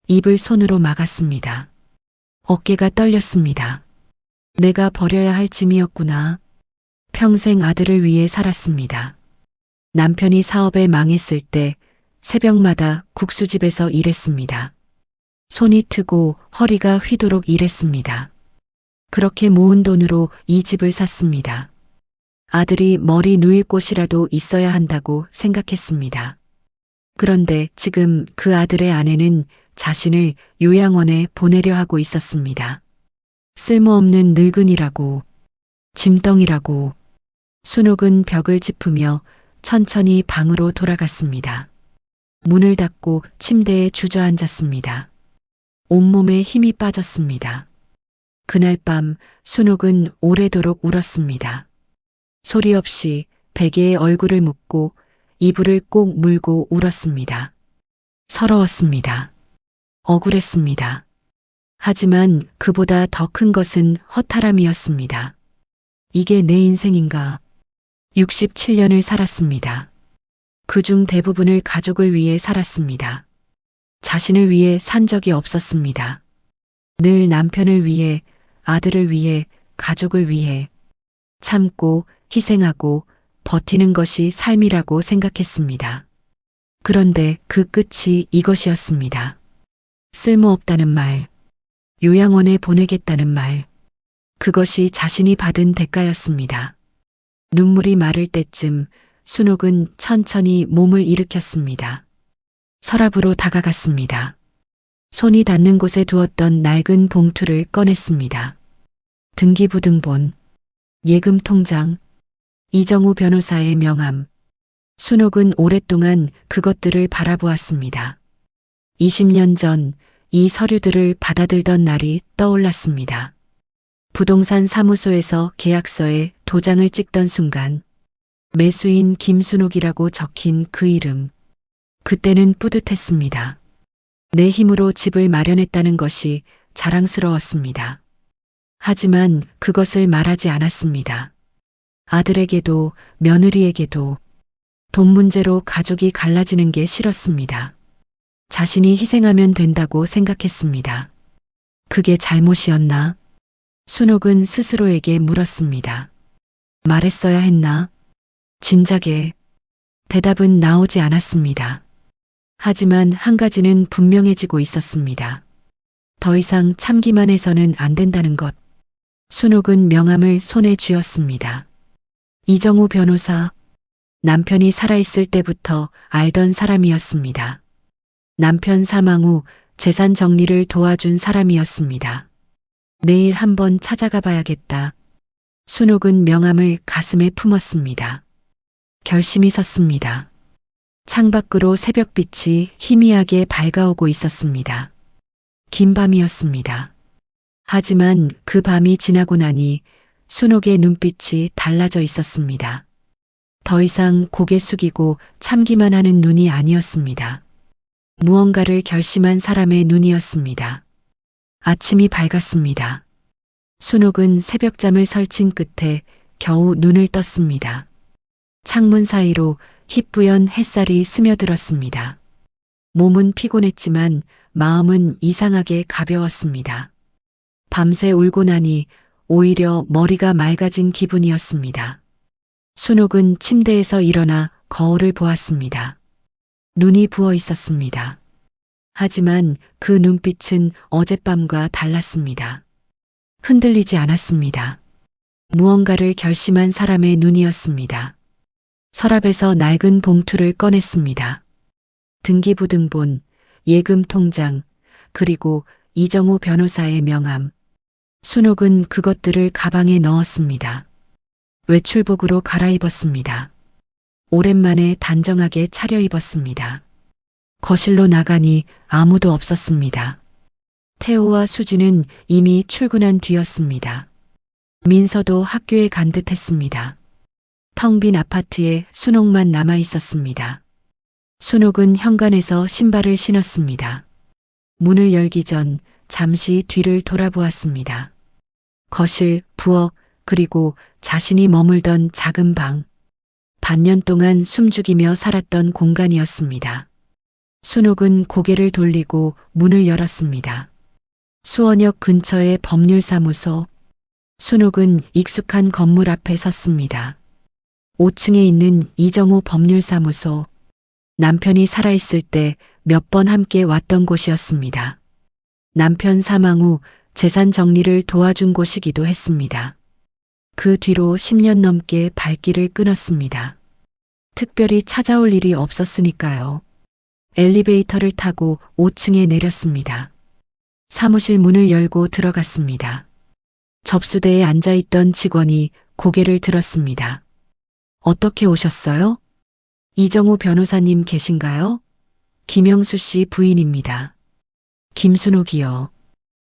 입을 손으로 막았습니다. 어깨가 떨렸습니다. 내가 버려야 할 짐이었구나. 평생 아들을 위해 살았습니다. 남편이 사업에 망했을 때 새벽마다 국수집에서 일했습니다. 손이 트고 허리가 휘도록 일했습니다. 그렇게 모은 돈으로 이 집을 샀습니다. 아들이 머리 누일 곳이라도 있어야 한다고 생각했습니다. 그런데 지금 그 아들의 아내는 자신을 요양원에 보내려 하고 있었습니다. 쓸모없는 늙은이라고, 짐덩이라고. 순옥은 벽을 짚으며 천천히 방으로 돌아갔습니다. 문을 닫고 침대에 주저앉았습니다. 온몸에 힘이 빠졌습니다. 그날 밤 순옥은 오래도록 울었습니다. 소리 없이 베개에 얼굴을 묻고 이불을 꼭 물고 울었습니다. 서러웠습니다. 억울했습니다. 하지만 그보다 더 큰 것은 허탈함이었습니다. 이게 내 인생인가? 67년을 살았습니다. 그중 대부분을 가족을 위해 살았습니다. 자신을 위해 산 적이 없었습니다. 늘 남편을 위해, 아들을 위해, 가족을 위해 참고 희생하고 버티는 것이 삶이라고 생각했습니다. 그런데 그 끝이 이것이었습니다. 쓸모없다는 말, 요양원에 보내겠다는 말, 그것이 자신이 받은 대가였습니다. 눈물이 마를 때쯤 순옥은 천천히 몸을 일으켰습니다. 서랍으로 다가갔습니다. 손이 닿는 곳에 두었던 낡은 봉투를 꺼냈습니다. 등기부등본, 예금통장, 이정우 변호사의 명함. 순옥은 오랫동안 그것들을 바라보았습니다. 20년 전 이 서류들을 받아들던 날이 떠올랐습니다. 부동산 사무소에서 계약서에 도장을 찍던 순간 매수인 김순옥이라고 적힌 그 이름. 그때는 뿌듯했습니다. 내 힘으로 집을 마련했다는 것이 자랑스러웠습니다. 하지만 그것을 말하지 않았습니다. 아들에게도 며느리에게도 돈 문제로 가족이 갈라지는 게 싫었습니다. 자신이 희생하면 된다고 생각했습니다. 그게 잘못이었나? 순옥은 스스로에게 물었습니다. 말했어야 했나? 진작에. 대답은 나오지 않았습니다. 하지만 한 가지는 분명해지고 있었습니다. 더 이상 참기만 해서는 안 된다는 것. 순옥은 명함을 손에 쥐었습니다. 이정우 변호사. 남편이 살아있을 때부터 알던 사람이었습니다. 남편 사망 후 재산 정리를 도와준 사람이었습니다. 내일 한번 찾아가 봐야겠다. 순옥은 명함을 가슴에 품었습니다. 결심이 섰습니다. 창밖으로 새벽빛이 희미하게 밝아오고 있었습니다. 긴 밤이었습니다. 하지만 그 밤이 지나고 나니 순옥의 눈빛이 달라져 있었습니다. 더 이상 고개 숙이고 참기만 하는 눈이 아니었습니다. 무언가를 결심한 사람의 눈이었습니다. 아침이 밝았습니다. 순옥은 새벽잠을 설친 끝에 겨우 눈을 떴습니다. 창문 사이로 희뿌연 햇살이 스며들었습니다. 몸은 피곤했지만 마음은 이상하게 가벼웠습니다. 밤새 울고 나니 오히려 머리가 맑아진 기분이었습니다. 순옥은 침대에서 일어나 거울을 보았습니다. 눈이 부어 있었습니다. 하지만 그 눈빛은 어젯밤과 달랐습니다. 흔들리지 않았습니다. 무언가를 결심한 사람의 눈이었습니다. 서랍에서 낡은 봉투를 꺼냈습니다. 등기부등본, 예금통장, 그리고 이정우 변호사의 명함. 순옥은 그것들을 가방에 넣었습니다. 외출복으로 갈아입었습니다. 오랜만에 단정하게 차려입었습니다. 거실로 나가니 아무도 없었습니다. 태호와 수지는 이미 출근한 뒤였습니다. 민서도 학교에 간 듯했습니다. 텅 빈 아파트에 순옥만 남아 있었습니다. 순옥은 현관에서 신발을 신었습니다. 문을 열기 전 잠시 뒤를 돌아보았습니다. 거실, 부엌, 그리고 자신이 머물던 작은 방. 반년 동안 숨죽이며 살았던 공간이었습니다. 순옥은 고개를 돌리고 문을 열었습니다. 수원역 근처의 법률사무소. 순옥은 익숙한 건물 앞에 섰습니다. 5층에 있는 이정우 법률사무소. 남편이 살아있을 때 몇 번 함께 왔던 곳이었습니다. 남편 사망 후 재산 정리를 도와준 곳이기도 했습니다. 그 뒤로 10년 넘게 발길을 끊었습니다. 특별히 찾아올 일이 없었으니까요. 엘리베이터를 타고 5층에 내렸습니다. 사무실 문을 열고 들어갔습니다. 접수대에 앉아있던 직원이 고개를 들었습니다. 어떻게 오셨어요? 이정우 변호사님 계신가요? 김영수 씨 부인입니다. 김순옥이요.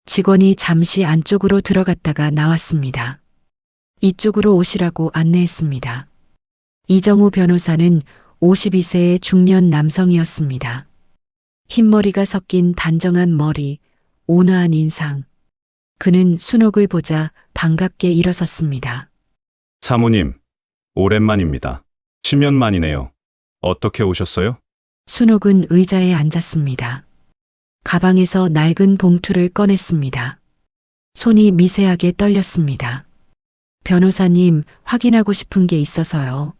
직원이 잠시 안쪽으로 들어갔다가 나왔습니다. 이쪽으로 오시라고 안내했습니다. 이정우 변호사는 52세의 중년 남성이었습니다. 흰머리가 섞인 단정한 머리, 온화한 인상. 그는 순옥을 보자 반갑게 일어섰습니다. 사모님, 오랜만입니다. 10년 만이네요. 어떻게 오셨어요? 순옥은 의자에 앉았습니다. 가방에서 낡은 봉투를 꺼냈습니다. 손이 미세하게 떨렸습니다. 변호사님, 확인하고 싶은 게 있어서요.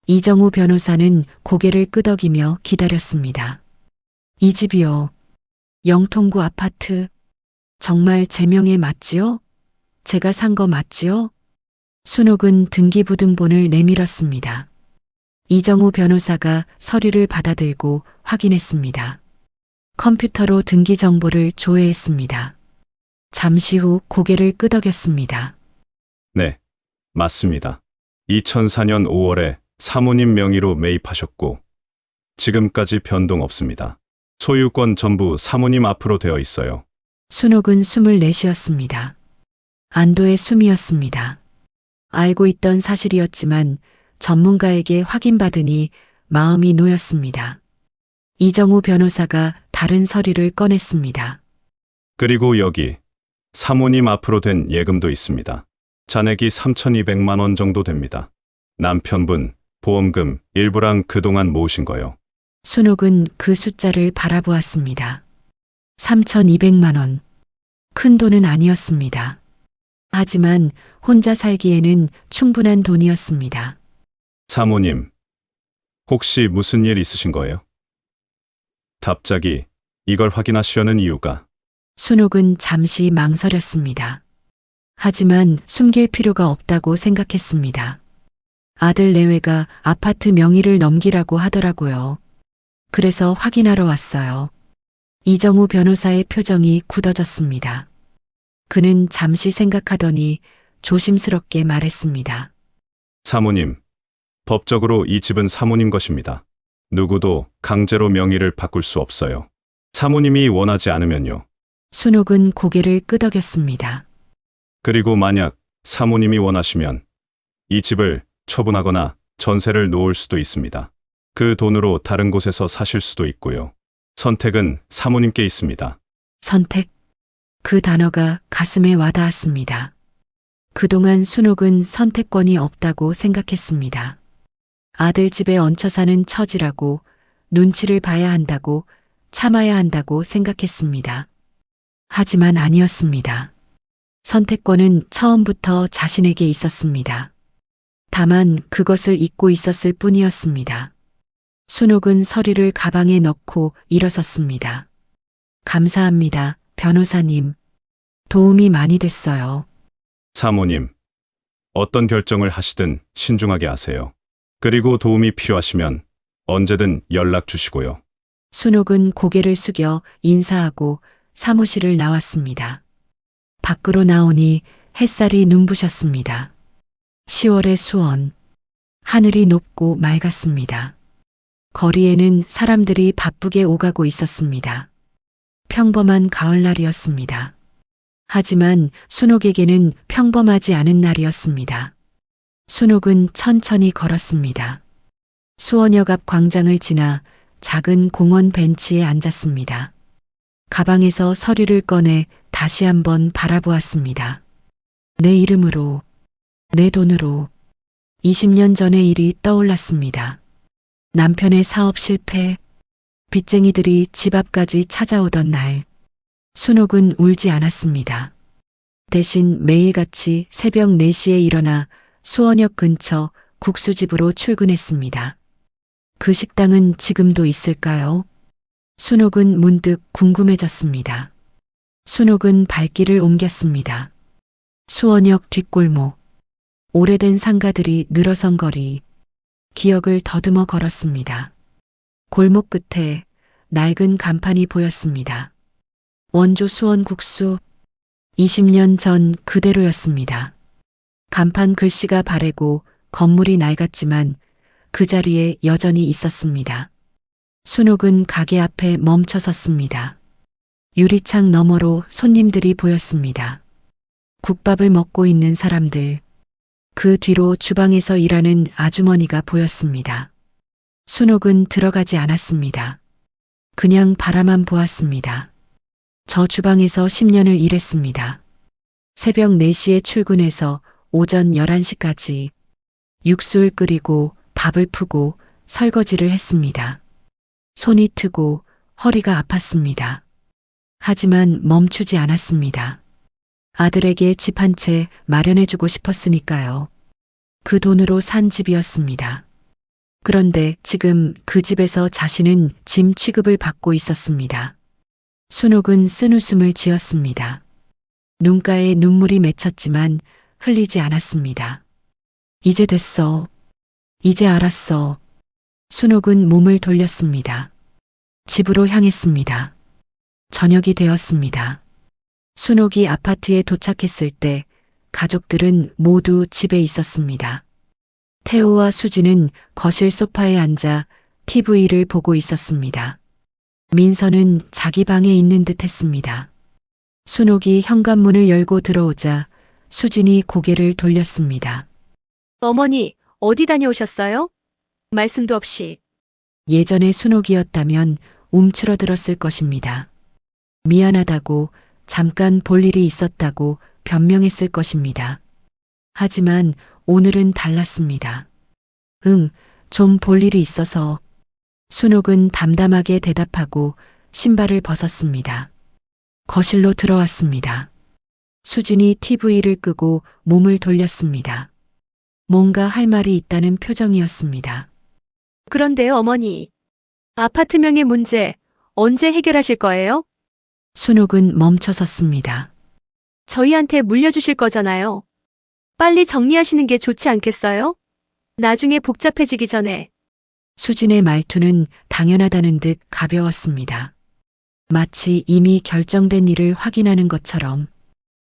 이정우 변호사는 고개를 끄덕이며 기다렸습니다. 이 집이요. 영통구 아파트. 정말 제 명에 맞지요? 제가 산 거 맞지요? 순옥은 등기부등본을 내밀었습니다. 이정우 변호사가 서류를 받아들고 확인했습니다. 컴퓨터로 등기 정보를 조회했습니다. 잠시 후 고개를 끄덕였습니다. 네, 맞습니다. 2004년 5월에 사모님 명의로 매입하셨고 지금까지 변동 없습니다. 소유권 전부 사모님 앞으로 되어 있어요. 순옥은 숨을 내쉬었습니다. 안도의 숨이었습니다. 알고 있던 사실이었지만 전문가에게 확인받으니 마음이 놓였습니다. 이정우 변호사가 다른 서류를 꺼냈습니다. 그리고 여기 사모님 앞으로 된 예금도 있습니다. 잔액이 3,200만 원 정도 됩니다. 남편분 보험금 일부랑 그동안 모으신 거요. 순옥은 그 숫자를 바라보았습니다. 3,200만 원. 큰 돈은 아니었습니다. 하지만 혼자 살기에는 충분한 돈이었습니다. 사모님, 혹시 무슨 일 있으신 거예요? 갑자기 이걸 확인하시려는 이유가 순옥은 잠시 망설였습니다. 하지만 숨길 필요가 없다고 생각했습니다. 아들 내외가 아파트 명의를 넘기라고 하더라고요. 그래서 확인하러 왔어요. 이정우 변호사의 표정이 굳어졌습니다. 그는 잠시 생각하더니 조심스럽게 말했습니다. 사모님, 법적으로 이 집은 사모님 것입니다. 누구도 강제로 명의를 바꿀 수 없어요. 사모님이 원하지 않으면요. 순옥은 고개를 끄덕였습니다. 그리고 만약 사모님이 원하시면 이 집을 처분하거나 전세를 놓을 수도 있습니다. 그 돈으로 다른 곳에서 사실 수도 있고요. 선택은 사모님께 있습니다. 선택. 그 단어가 가슴에 와닿았습니다. 그동안 순옥은 선택권이 없다고 생각했습니다. 아들 집에 얹혀 사는 처지라고, 눈치를 봐야 한다고, 참아야 한다고 생각했습니다. 하지만 아니었습니다. 선택권은 처음부터 자신에게 있었습니다. 다만 그것을 잊고 있었을 뿐이었습니다. 순옥은 서류를 가방에 넣고 일어섰습니다. 감사합니다, 변호사님. 도움이 많이 됐어요. 사모님, 어떤 결정을 하시든 신중하게 하세요. 그리고 도움이 필요하시면 언제든 연락 주시고요. 순옥은 고개를 숙여 인사하고 사무실을 나왔습니다. 밖으로 나오니 햇살이 눈부셨습니다. 10월의 수원. 하늘이 높고 맑았습니다. 거리에는 사람들이 바쁘게 오가고 있었습니다. 평범한 가을날이었습니다. 하지만 순옥에게는 평범하지 않은 날이었습니다. 순옥은 천천히 걸었습니다. 수원역 앞 광장을 지나 작은 공원 벤치에 앉았습니다. 가방에서 서류를 꺼내 다시 한번 바라보았습니다. 내 이름으로, 내 돈으로, 20년 전의 일이 떠올랐습니다. 남편의 사업 실패, 빚쟁이들이 집 앞까지 찾아오던 날, 순옥은 울지 않았습니다. 대신 매일같이 새벽 4시에 일어나 수원역 근처 국수집으로 출근했습니다. 그 식당은 지금도 있을까요? 순옥은 문득 궁금해졌습니다. 순옥은 발길을 옮겼습니다. 수원역 뒷골목, 오래된 상가들이 늘어선 거리, 기억을 더듬어 걸었습니다. 골목 끝에 낡은 간판이 보였습니다. 원조 수원 국수, 20년 전 그대로였습니다. 간판 글씨가 바래고 건물이 낡았지만 그 자리에 여전히 있었습니다. 순옥은 가게 앞에 멈춰 섰습니다. 유리창 너머로 손님들이 보였습니다. 국밥을 먹고 있는 사람들, 그 뒤로 주방에서 일하는 아주머니가 보였습니다. 순옥은 들어가지 않았습니다. 그냥 바라만 보았습니다. 저 주방에서 10년을 일했습니다. 새벽 4시에 출근해서 오전 11시까지 육수를 끓이고 밥을 푸고 설거지를 했습니다. 손이 트고 허리가 아팠습니다. 하지만 멈추지 않았습니다. 아들에게 집 한 채 마련해주고 싶었으니까요. 그 돈으로 산 집이었습니다. 그런데 지금 그 집에서 자신은 짐 취급을 받고 있었습니다. 순옥은 쓴웃음을 지었습니다. 눈가에 눈물이 맺혔지만 흘리지 않았습니다. 이제 됐어. 이제 알았어. 순옥은 몸을 돌렸습니다. 집으로 향했습니다. 저녁이 되었습니다. 순옥이 아파트에 도착했을 때 가족들은 모두 집에 있었습니다. 태호와 수지는 거실 소파에 앉아 TV를 보고 있었습니다. 민서는 자기 방에 있는 듯 했습니다. 순옥이 현관문을 열고 들어오자 수진이 고개를 돌렸습니다. 어머니, 어디 다녀오셨어요? 말씀도 없이. 예전의 순옥이었다면 움츠러들었을 것입니다. 미안하다고, 잠깐 볼 일이 있었다고 변명했을 것입니다. 하지만 오늘은 달랐습니다. 좀 볼 일이 있어서. 순옥은 담담하게 대답하고 신발을 벗었습니다. 거실로 들어왔습니다. 수진이 TV를 끄고 몸을 돌렸습니다. 뭔가 할 말이 있다는 표정이었습니다. 그런데요, 어머니. 아파트명의 문제 언제 해결하실 거예요? 순옥은 멈춰 섰습니다. 저희한테 물려주실 거잖아요. 빨리 정리하시는 게 좋지 않겠어요? 나중에 복잡해지기 전에. 수진의 말투는 당연하다는 듯 가벼웠습니다. 마치 이미 결정된 일을 확인하는 것처럼.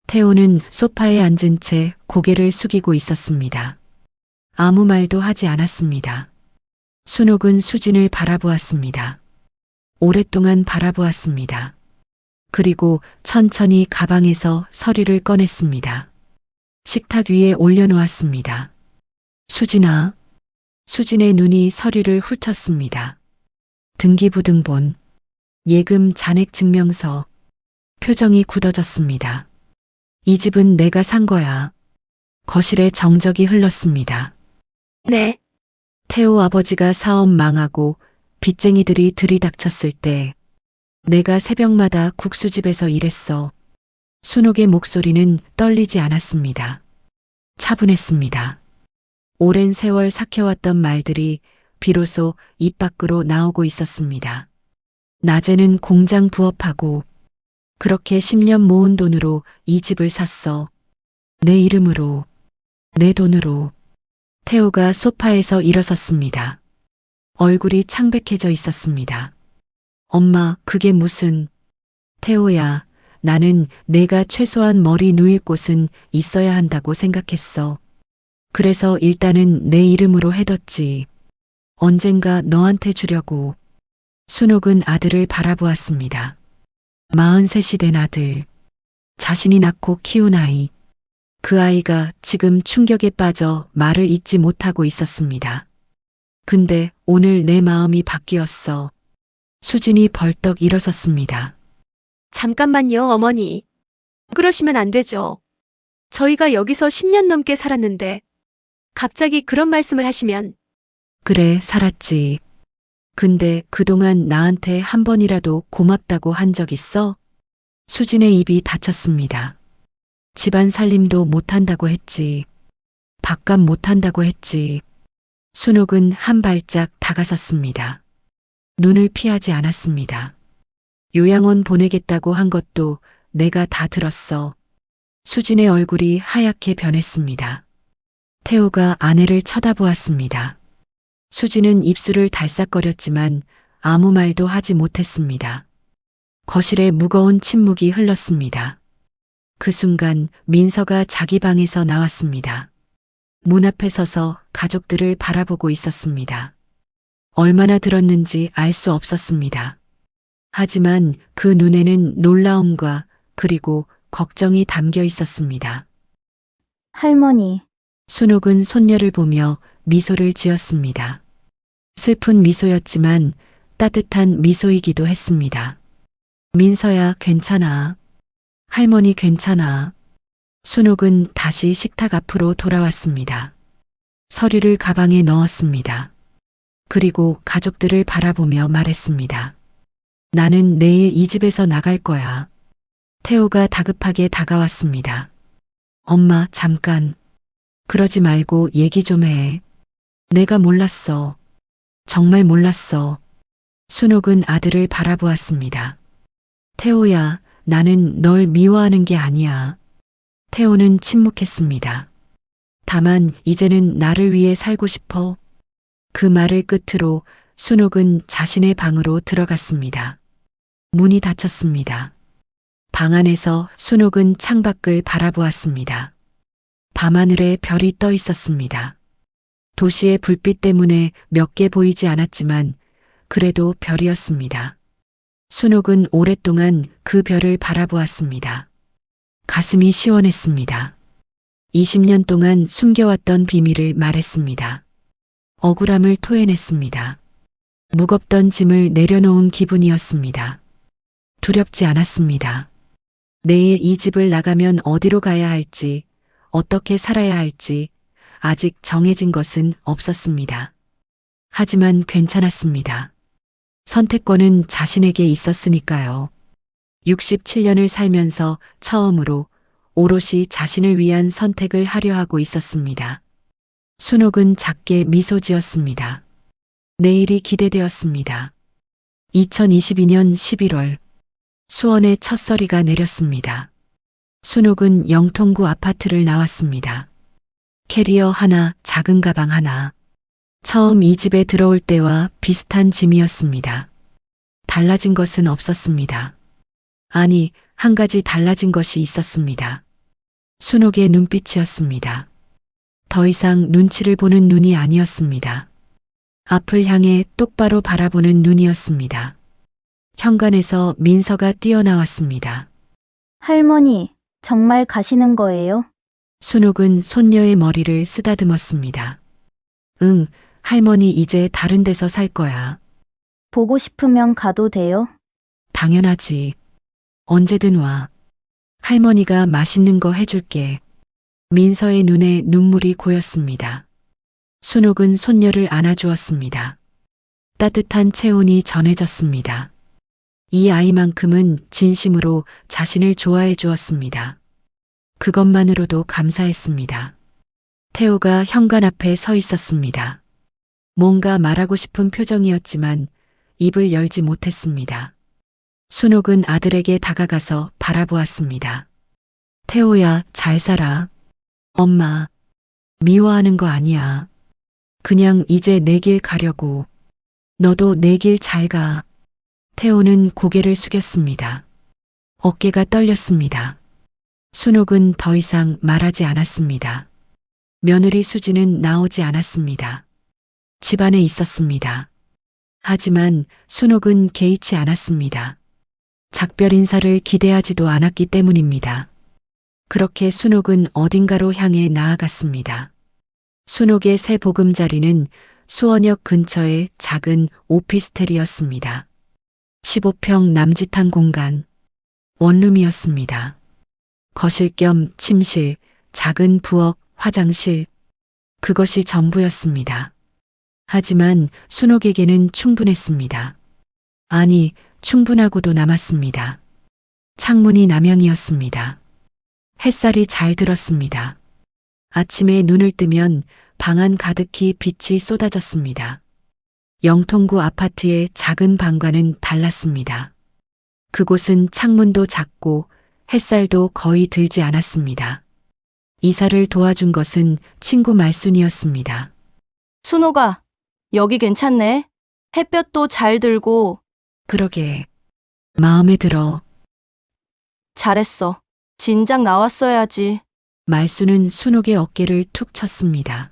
태호는 소파에 앉은 채 고개를 숙이고 있었습니다. 아무 말도 하지 않았습니다. 순옥은 수진을 바라보았습니다. 오랫동안 바라보았습니다. 그리고 천천히 가방에서 서류를 꺼냈습니다. 식탁 위에 올려놓았습니다. 수진아. 수진의 눈이 서류를 훑었습니다. 등기부등본, 예금 잔액 증명서. 표정이 굳어졌습니다. 이 집은 내가 산 거야. 거실에 정적이 흘렀습니다. 네. 태호 아버지가 사업 망하고 빚쟁이들이 들이닥쳤을 때 내가 새벽마다 국수집에서 일했어. 순옥의 목소리는 떨리지 않았습니다. 차분했습니다. 오랜 세월 삭혀왔던 말들이 비로소 입 밖으로 나오고 있었습니다. 낮에는 공장 부업하고 그렇게 10년 모은 돈으로 이 집을 샀어. 내 이름으로, 내 돈으로. 태호가 소파에서 일어섰습니다. 얼굴이 창백해져 있었습니다. 엄마, 그게 무슨... 태호야, 나는 내가 최소한 머리 누일 곳은 있어야 한다고 생각했어. 그래서 일단은 내 이름으로 해뒀지. 언젠가 너한테 주려고. 순옥은 아들을 바라보았습니다. 43이 된 아들. 자신이 낳고 키운 아이. 그 아이가 지금 충격에 빠져 말을 잇지 못하고 있었습니다. 근데 오늘 내 마음이 바뀌었어. 수진이 벌떡 일어섰습니다. 잠깐만요, 어머니. 그러시면 안 되죠. 저희가 여기서 10년 넘게 살았는데 갑자기 그런 말씀을 하시면 그래, 살았지. 근데 그동안 나한테 한 번이라도 고맙다고 한 적 있어? 수진의 입이 닫혔습니다. 집안 살림도 못한다고 했지. 밥값 못한다고 했지. 순옥은 한 발짝 다가섰습니다. 눈을 피하지 않았습니다. 요양원 보내겠다고 한 것도 내가 다 들었어. 수진의 얼굴이 하얗게 변했습니다. 태호가 아내를 쳐다보았습니다. 수진은 입술을 달싹거렸지만 아무 말도 하지 못했습니다. 거실에 무거운 침묵이 흘렀습니다. 그 순간 민서가 자기 방에서 나왔습니다. 문 앞에 서서 가족들을 바라보고 있었습니다. 얼마나 들었는지 알 수 없었습니다. 하지만 그 눈에는 놀라움과 그리고 걱정이 담겨 있었습니다. 할머니, 순옥은 손녀를 보며 미소를 지었습니다. 슬픈 미소였지만 따뜻한 미소이기도 했습니다. 민서야, 괜찮아. 할머니 괜찮아. 순옥은 다시 식탁 앞으로 돌아왔습니다. 서류를 가방에 넣었습니다. 그리고 가족들을 바라보며 말했습니다. 나는 내일 이 집에서 나갈 거야. 태호가 다급하게 다가왔습니다. 엄마, 잠깐. 그러지 말고 얘기 좀 해. 내가 몰랐어. 정말 몰랐어. 순옥은 아들을 바라보았습니다. 태호야, 나는 널 미워하는 게 아니야. 태호는 침묵했습니다. 다만 이제는 나를 위해 살고 싶어. 그 말을 끝으로 순옥은 자신의 방으로 들어갔습니다. 문이 닫혔습니다. 방 안에서 순옥은 창밖을 바라보았습니다. 밤하늘에 별이 떠 있었습니다. 도시의 불빛 때문에 몇 개 보이지 않았지만 그래도 별이었습니다. 순옥은 오랫동안 그 별을 바라보았습니다. 가슴이 시원했습니다. 20년 동안 숨겨왔던 비밀을 말했습니다. 억울함을 토해냈습니다. 무겁던 짐을 내려놓은 기분이었습니다. 두렵지 않았습니다. 내일 이 집을 나가면 어디로 가야 할지, 어떻게 살아야 할지 아직 정해진 것은 없었습니다. 하지만 괜찮았습니다. 선택권은 자신에게 있었으니까요. 67년을 살면서 처음으로 오롯이 자신을 위한 선택을 하려 하고 있었습니다. 순옥은 작게 미소 지었습니다. 내일이 기대되었습니다. 2022년 11월 수원에 첫서리가 내렸습니다. 순옥은 영통구 아파트를 나왔습니다. 캐리어 하나, 작은 가방 하나. 처음 이 집에 들어올 때와 비슷한 짐이었습니다. 달라진 것은 없었습니다. 아니, 한 가지 달라진 것이 있었습니다. 순옥의 눈빛이었습니다. 더 이상 눈치를 보는 눈이 아니었습니다. 앞을 향해 똑바로 바라보는 눈이었습니다. 현관에서 민서가 뛰어나왔습니다. 할머니, 정말 가시는 거예요? 순옥은 손녀의 머리를 쓰다듬었습니다. 응, 할머니 이제 다른 데서 살 거야. 보고 싶으면 가도 돼요? 당연하지. 언제든 와. 할머니가 맛있는 거 해줄게. 민서의 눈에 눈물이 고였습니다. 순옥은 손녀를 안아주었습니다. 따뜻한 체온이 전해졌습니다. 이 아이만큼은 진심으로 자신을 좋아해 주었습니다. 그것만으로도 감사했습니다. 태호가 현관 앞에 서 있었습니다. 뭔가 말하고 싶은 표정이었지만 입을 열지 못했습니다. 순옥은 아들에게 다가가서 바라보았습니다. 태호야, 잘 살아. 엄마, 미워하는 거 아니야. 그냥 이제 내 길 가려고. 너도 내 길 잘 가. 태호는 고개를 숙였습니다. 어깨가 떨렸습니다. 순옥은 더 이상 말하지 않았습니다. 며느리 수지는 나오지 않았습니다. 집안에 있었습니다. 하지만 순옥은 개의치 않았습니다. 작별 인사를 기대하지도 않았기 때문입니다. 그렇게 순옥은 어딘가로 향해 나아갔습니다. 순옥의 새 보금자리는 수원역 근처의 작은 오피스텔이었습니다. 15평 남짓한 공간, 원룸이었습니다. 거실 겸 침실, 작은 부엌, 화장실. 그것이 전부였습니다. 하지만 순옥에게는 충분했습니다. 아니, 충분하고도 남았습니다. 창문이 남향이었습니다. 햇살이 잘 들었습니다. 아침에 눈을 뜨면 방 안 가득히 빛이 쏟아졌습니다. 영통구 아파트의 작은 방과는 달랐습니다. 그곳은 창문도 작고 햇살도 거의 들지 않았습니다. 이사를 도와준 것은 친구 말순이었습니다. 순호가, 여기 괜찮네. 햇볕도 잘 들고. 그러게, 마음에 들어. 잘했어. 진작 나왔어야지. 말순은 순옥의 어깨를 툭 쳤습니다.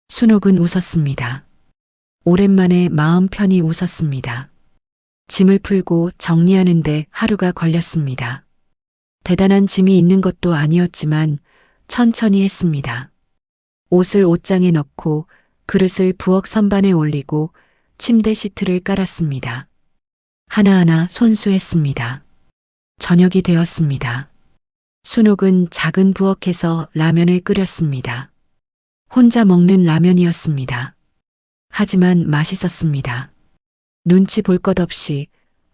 순옥은 웃었습니다. 오랜만에 마음 편히 웃었습니다. 짐을 풀고 정리하는데 하루가 걸렸습니다. 대단한 짐이 있는 것도 아니었지만 천천히 했습니다. 옷을 옷장에 넣고 그릇을 부엌 선반에 올리고 침대 시트를 깔았습니다. 하나하나 손수했습니다. 저녁이 되었습니다. 순옥은 작은 부엌에서 라면을 끓였습니다. 혼자 먹는 라면이었습니다. 하지만 맛있었습니다. 눈치 볼 것 없이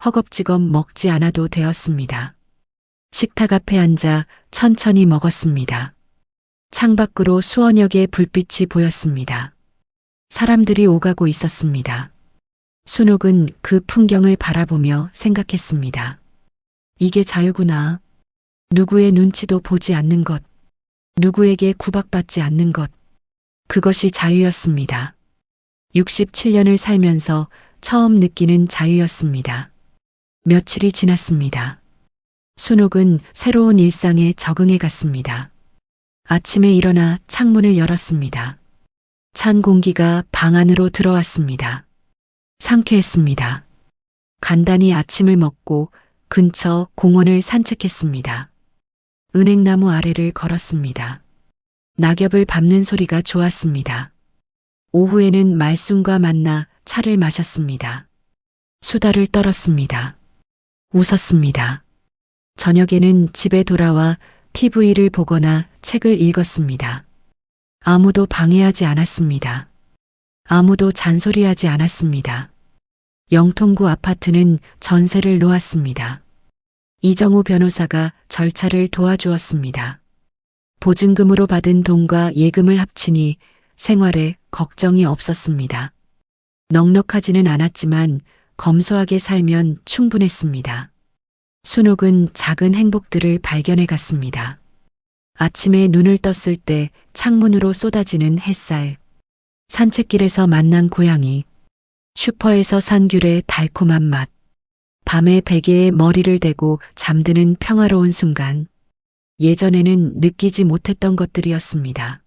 허겁지겁 먹지 않아도 되었습니다. 식탁 앞에 앉아 천천히 먹었습니다. 창밖으로 수원역의 불빛이 보였습니다. 사람들이 오가고 있었습니다. 순옥은 그 풍경을 바라보며 생각했습니다. 이게 자유구나. 누구의 눈치도 보지 않는 것, 누구에게 구박받지 않는 것. 그것이 자유였습니다. 67년을 살면서 처음 느끼는 자유였습니다. 며칠이 지났습니다. 순옥은 새로운 일상에 적응해 갔습니다. 아침에 일어나 창문을 열었습니다. 찬 공기가 방 안으로 들어왔습니다. 상쾌했습니다. 간단히 아침을 먹고 근처 공원을 산책했습니다. 은행나무 아래를 걸었습니다. 낙엽을 밟는 소리가 좋았습니다. 오후에는 말순과 만나 차를 마셨습니다. 수다를 떨었습니다. 웃었습니다. 저녁에는 집에 돌아와 TV를 보거나 책을 읽었습니다. 아무도 방해하지 않았습니다. 아무도 잔소리하지 않았습니다. 영통구 아파트는 전세를 놓았습니다. 이정우 변호사가 절차를 도와주었습니다. 보증금으로 받은 돈과 예금을 합치니 생활에 걱정이 없었습니다. 넉넉하지는 않았지만 검소하게 살면 충분했습니다. 순옥은 작은 행복들을 발견해 갔습니다. 아침에 눈을 떴을 때 창문으로 쏟아지는 햇살, 산책길에서 만난 고양이, 슈퍼에서 산 귤의 달콤한 맛, 밤에 베개에 머리를 대고 잠드는 평화로운 순간, 예전에는 느끼지 못했던 것들이었습니다.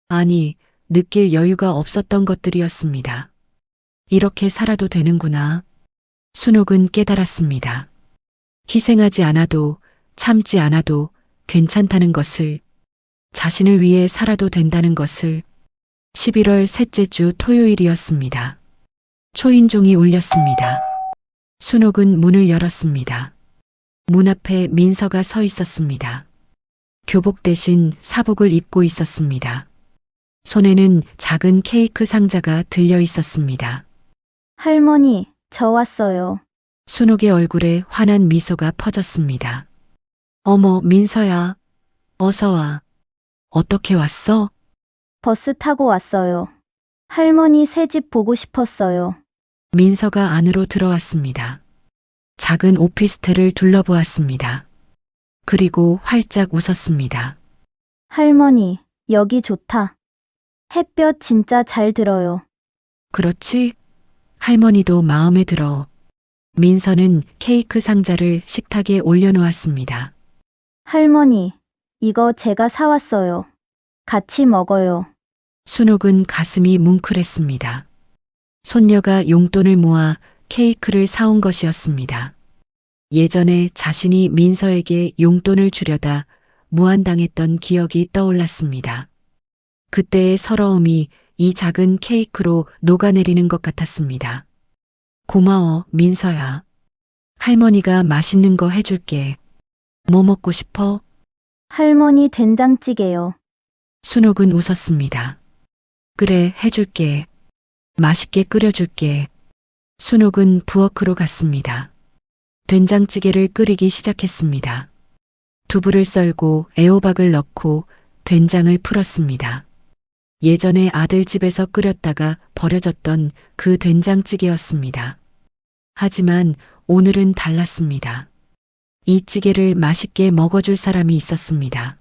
아니, 느낄 여유가 없었던 것들이었습니다. 이렇게 살아도 되는구나. 순옥은 깨달았습니다. 희생하지 않아도, 참지 않아도 괜찮다는 것을, 자신을 위해 살아도 된다는 것을. 11월 셋째 주 토요일이었습니다. 초인종이 울렸습니다. 순옥은 문을 열었습니다. 문 앞에 민서가 서 있었습니다. 교복 대신 사복을 입고 있었습니다. 손에는 작은 케이크 상자가 들려 있었습니다. 할머니, 저 왔어요. 순옥의 얼굴에 환한 미소가 퍼졌습니다. 어머, 민서야. 어서 와. 어떻게 왔어? 버스 타고 왔어요. 할머니 새 집 보고 싶었어요. 민서가 안으로 들어왔습니다. 작은 오피스텔을 둘러보았습니다. 그리고 활짝 웃었습니다. 할머니, 여기 좋다. 햇볕 진짜 잘 들어요. 그렇지? 할머니도 마음에 들어. 민서는 케이크 상자를 식탁에 올려놓았습니다. 할머니, 이거 제가 사왔어요. 같이 먹어요. 순옥은 가슴이 뭉클했습니다. 손녀가 용돈을 모아 케이크를 사온 것이었습니다. 예전에 자신이 민서에게 용돈을 주려다 무안당했던 기억이 떠올랐습니다. 그때의 서러움이 이 작은 케이크로 녹아내리는 것 같았습니다. 고마워, 민서야. 할머니가 맛있는 거 해줄게. 뭐 먹고 싶어? 할머니 된장찌개요. 순옥은 웃었습니다. 그래, 해줄게. 맛있게 끓여줄게. 순옥은 부엌으로 갔습니다. 된장찌개를 끓이기 시작했습니다. 두부를 썰고 애호박을 넣고 된장을 풀었습니다. 예전에 아들 집에서 끓였다가 버려졌던 그 된장찌개였습니다. 하지만 오늘은 달랐습니다. 이 찌개를 맛있게 먹어줄 사람이 있었습니다.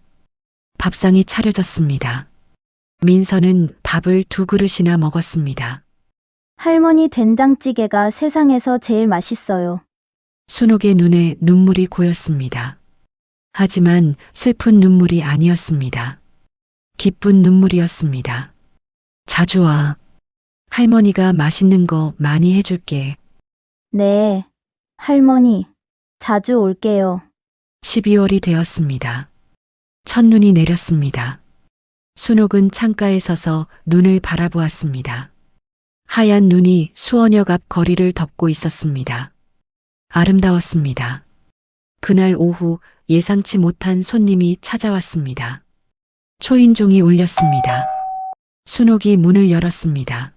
밥상이 차려졌습니다. 민서는 밥을 2그릇이나 먹었습니다. 할머니 된장찌개가 세상에서 제일 맛있어요. 순옥의 눈에 눈물이 고였습니다. 하지만 슬픈 눈물이 아니었습니다. 기쁜 눈물이었습니다. 자주 와. 할머니가 맛있는 거 많이 해줄게. 네, 할머니. 자주 올게요. 12월이 되었습니다. 첫눈이 내렸습니다. 순옥은 창가에 서서 눈을 바라보았습니다. 하얀 눈이 수원역 앞 거리를 덮고 있었습니다. 아름다웠습니다. 그날 오후 예상치 못한 손님이 찾아왔습니다. 초인종이 울렸습니다. 순옥이 문을 열었습니다.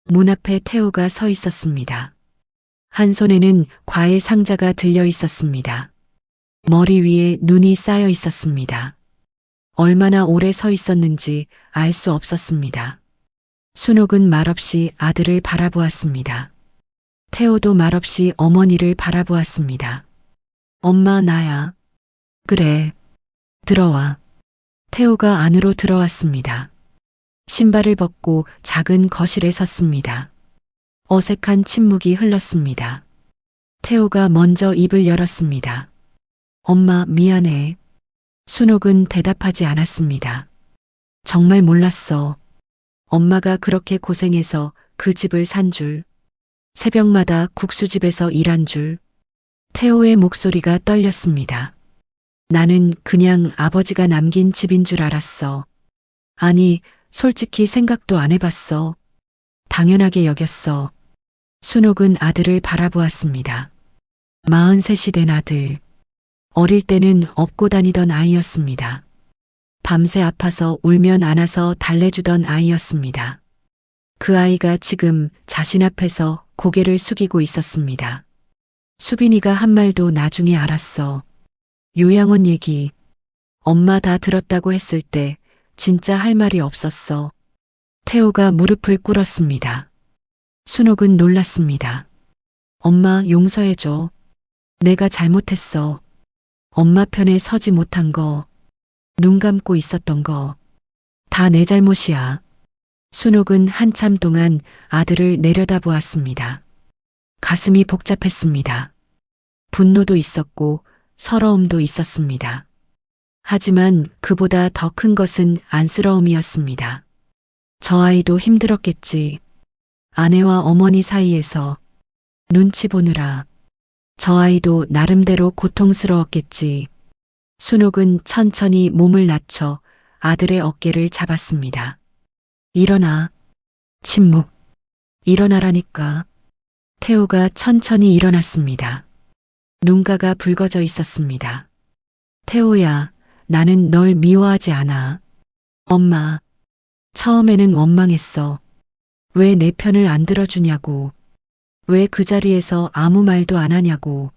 문 앞에 태호가 서 있었습니다. 한 손에는 과일 상자가 들려 있었습니다. 머리 위에 눈이 쌓여 있었습니다. 얼마나 오래 서 있었는지 알 수 없었습니다. 순옥은 말없이 아들을 바라보았습니다. 태호도 말없이 어머니를 바라보았습니다. 엄마, 나야. 그래. 들어와. 태호가 안으로 들어왔습니다. 신발을 벗고 작은 거실에 섰습니다. 어색한 침묵이 흘렀습니다. 태호가 먼저 입을 열었습니다. 엄마, 미안해. 순옥은 대답하지 않았습니다. 정말 몰랐어. 엄마가 그렇게 고생해서 그 집을 산 줄. 새벽마다 국수집에서 일한 줄. 태호의 목소리가 떨렸습니다. 나는 그냥 아버지가 남긴 집인 줄 알았어. 아니, 솔직히 생각도 안 해봤어. 당연하게 여겼어. 순옥은 아들을 바라보았습니다. 43이 된 아들. 어릴 때는 업고 다니던 아이였습니다. 밤새 아파서 울면 안아서 달래주던 아이였습니다. 그 아이가 지금 자신 앞에서 고개를 숙이고 있었습니다. 수빈이가 한 말도 나중에 알았어. 요양원 얘기. 엄마 다 들었다고 했을 때 진짜 할 말이 없었어. 태호가 무릎을 꿇었습니다. 순옥은 놀랐습니다. 엄마 용서해줘. 내가 잘못했어. 엄마 편에 서지 못한 거, 눈 감고 있었던 거, 다 내 잘못이야. 순옥은 한참 동안 아들을 내려다보았습니다. 가슴이 복잡했습니다. 분노도 있었고 서러움도 있었습니다. 하지만 그보다 더 큰 것은 안쓰러움이었습니다. 저 아이도 힘들었겠지. 아내와 어머니 사이에서 눈치 보느라 저 아이도 나름대로 고통스러웠겠지. 순옥은 천천히 몸을 낮춰 아들의 어깨를 잡았습니다. 일어나. 침묵. 일어나라니까. 태호가 천천히 일어났습니다. 눈가가 붉어져 있었습니다. 태호야, 나는 널 미워하지 않아. 엄마, 처음에는 원망했어. 왜 내 편을 안 들어주냐고. 왜 그 자리에서 아무 말도 안 하냐고.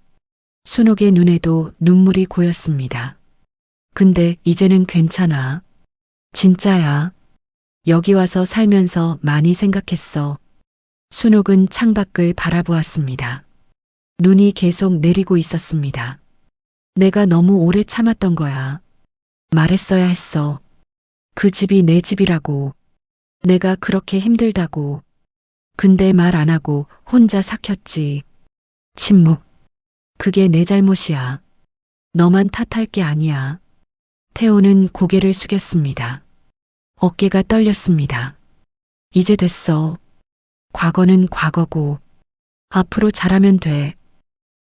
순옥의 눈에도 눈물이 고였습니다. 근데 이제는 괜찮아. 진짜야. 여기 와서 살면서 많이 생각했어. 순옥은 창밖을 바라보았습니다. 눈이 계속 내리고 있었습니다. 내가 너무 오래 참았던 거야. 말했어야 했어. 그 집이 내 집이라고. 내가 그렇게 힘들다고. 근데 말 안 하고 혼자 삭혔지. 침묵. 그게 내 잘못이야. 너만 탓할 게 아니야. 태호는 고개를 숙였습니다. 어깨가 떨렸습니다. 이제 됐어. 과거는 과거고 앞으로 잘하면 돼.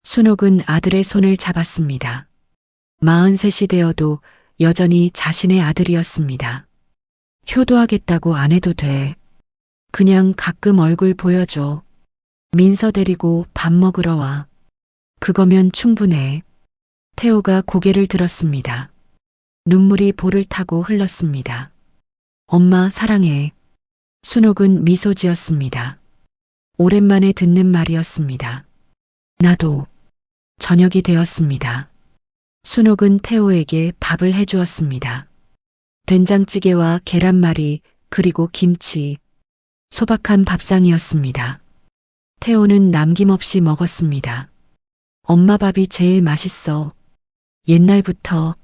순옥은 아들의 손을 잡았습니다. 43이 되어도 여전히 자신의 아들이었습니다. 효도하겠다고 안 해도 돼. 그냥 가끔 얼굴 보여줘. 민서 데리고 밥 먹으러 와. 그거면 충분해. 태호가 고개를 들었습니다. 눈물이 볼을 타고 흘렀습니다. 엄마 사랑해. 순옥은 미소 지었습니다. 오랜만에 듣는 말이었습니다. 나도. 저녁이 되었습니다. 순옥은 태호에게 밥을 해주었습니다. 된장찌개와 계란말이 그리고 김치, 소박한 밥상이었습니다. 태호는 남김없이 먹었습니다. 엄마 밥이 제일 맛있어. 옛날부터.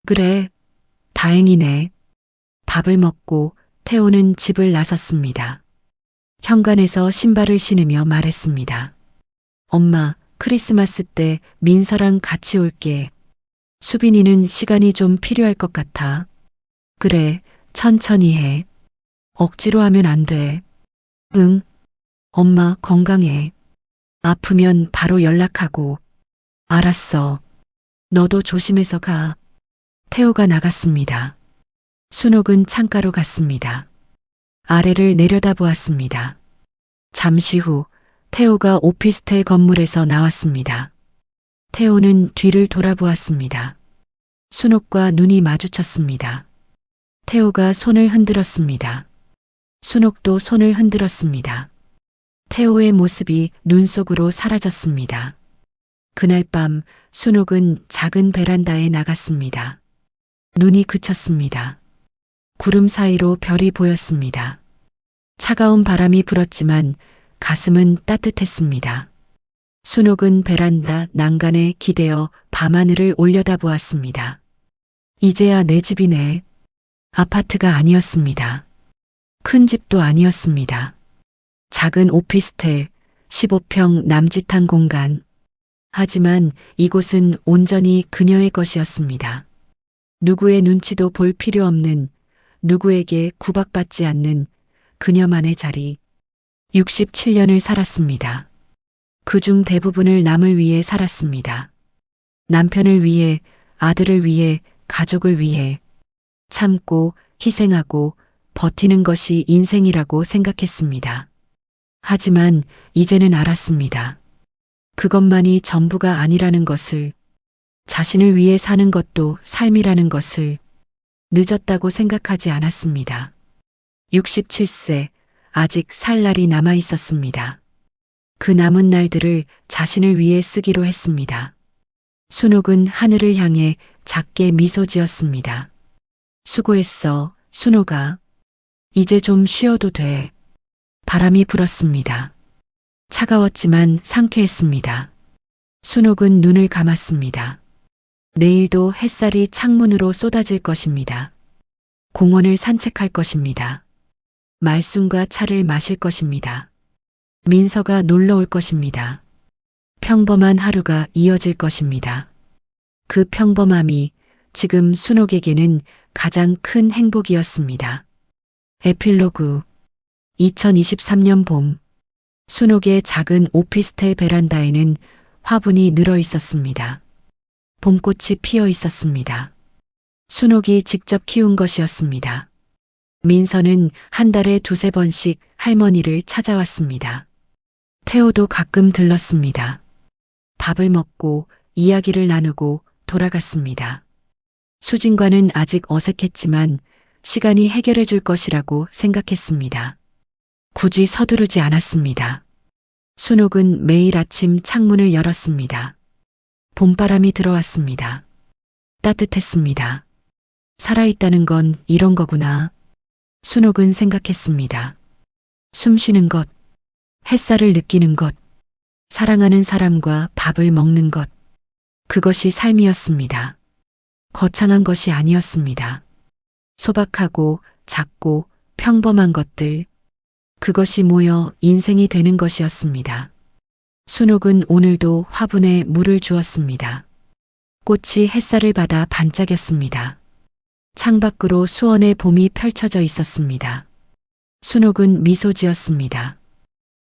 그래, 다행이네. 밥을 먹고 태호는 집을 나섰습니다. 현관에서 신발을 신으며 말했습니다. 엄마, 크리스마스 때 민서랑 같이 올게. 수빈이는 시간이 좀 필요할 것 같아. 그래, 천천히 해. 억지로 하면 안 돼. 응. 엄마 건강해. 아프면 바로 연락하고. 알았어. 너도 조심해서 가. 태호가 나갔습니다. 순옥은 창가로 갔습니다. 아래를 내려다보았습니다. 잠시 후 태호가 오피스텔 건물에서 나왔습니다. 태호는 뒤를 돌아보았습니다. 순옥과 눈이 마주쳤습니다. 태호가 손을 흔들었습니다. 순옥도 손을 흔들었습니다. 태호의 모습이 눈 속으로 사라졌습니다. 그날 밤 순옥은 작은 베란다에 나갔습니다. 눈이 그쳤습니다. 구름 사이로 별이 보였습니다. 차가운 바람이 불었지만 가슴은 따뜻했습니다. 순옥은 베란다 난간에 기대어 밤하늘을 올려다보았습니다. 이제야 내 집이네. 아파트가 아니었습니다. 큰 집도 아니었습니다. 작은 오피스텔, 15평 남짓한 공간. 하지만 이곳은 온전히 그녀의 것이었습니다. 누구의 눈치도 볼 필요 없는, 누구에게 구박받지 않는 그녀만의 자리. 67년을 살았습니다. 그중 대부분을 남을 위해 살았습니다. 남편을 위해, 아들을 위해, 가족을 위해. 참고, 희생하고, 버티는 것이 인생이라고 생각했습니다. 하지만 이제는 알았습니다. 그것만이 전부가 아니라는 것을, 자신을 위해 사는 것도 삶이라는 것을 늦었다고 생각하지 않았습니다. 67세, 아직 살 날이 남아 있었습니다. 그 남은 날들을 자신을 위해 쓰기로 했습니다. 순옥은 하늘을 향해 작게 미소 지었습니다. 수고했어, 순옥아. 이제 좀 쉬어도 돼. 바람이 불었습니다. 차가웠지만 상쾌했습니다. 순옥은 눈을 감았습니다. 내일도 햇살이 창문으로 쏟아질 것입니다. 공원을 산책할 것입니다. 말순과 차를 마실 것입니다. 민서가 놀러 올 것입니다. 평범한 하루가 이어질 것입니다. 그 평범함이 지금 순옥에게는 가장 큰 행복이었습니다. 에필로그 2023년 봄 순옥의 작은 오피스텔 베란다에는 화분이 늘어 있었습니다. 봄꽃이 피어 있었습니다. 순옥이 직접 키운 것이었습니다. 민서는 한 달에 2~3번씩 할머니를 찾아왔습니다. 태호도 가끔 들렀습니다. 밥을 먹고 이야기를 나누고 돌아갔습니다. 수진과는 아직 어색했지만 시간이 해결해 줄 것이라고 생각했습니다. 굳이 서두르지 않았습니다. 순옥은 매일 아침 창문을 열었습니다. 봄바람이 들어왔습니다. 따뜻했습니다. 살아있다는 건 이런 거구나. 순옥은 생각했습니다. 숨 쉬는 것, 햇살을 느끼는 것, 사랑하는 사람과 밥을 먹는 것. 그것이 삶이었습니다. 거창한 것이 아니었습니다. 소박하고 작고 평범한 것들. 그것이 모여 인생이 되는 것이었습니다. 순옥은 오늘도 화분에 물을 주었습니다. 꽃이 햇살을 받아 반짝였습니다. 창밖으로 수원의 봄이 펼쳐져 있었습니다. 순옥은 미소 지었습니다.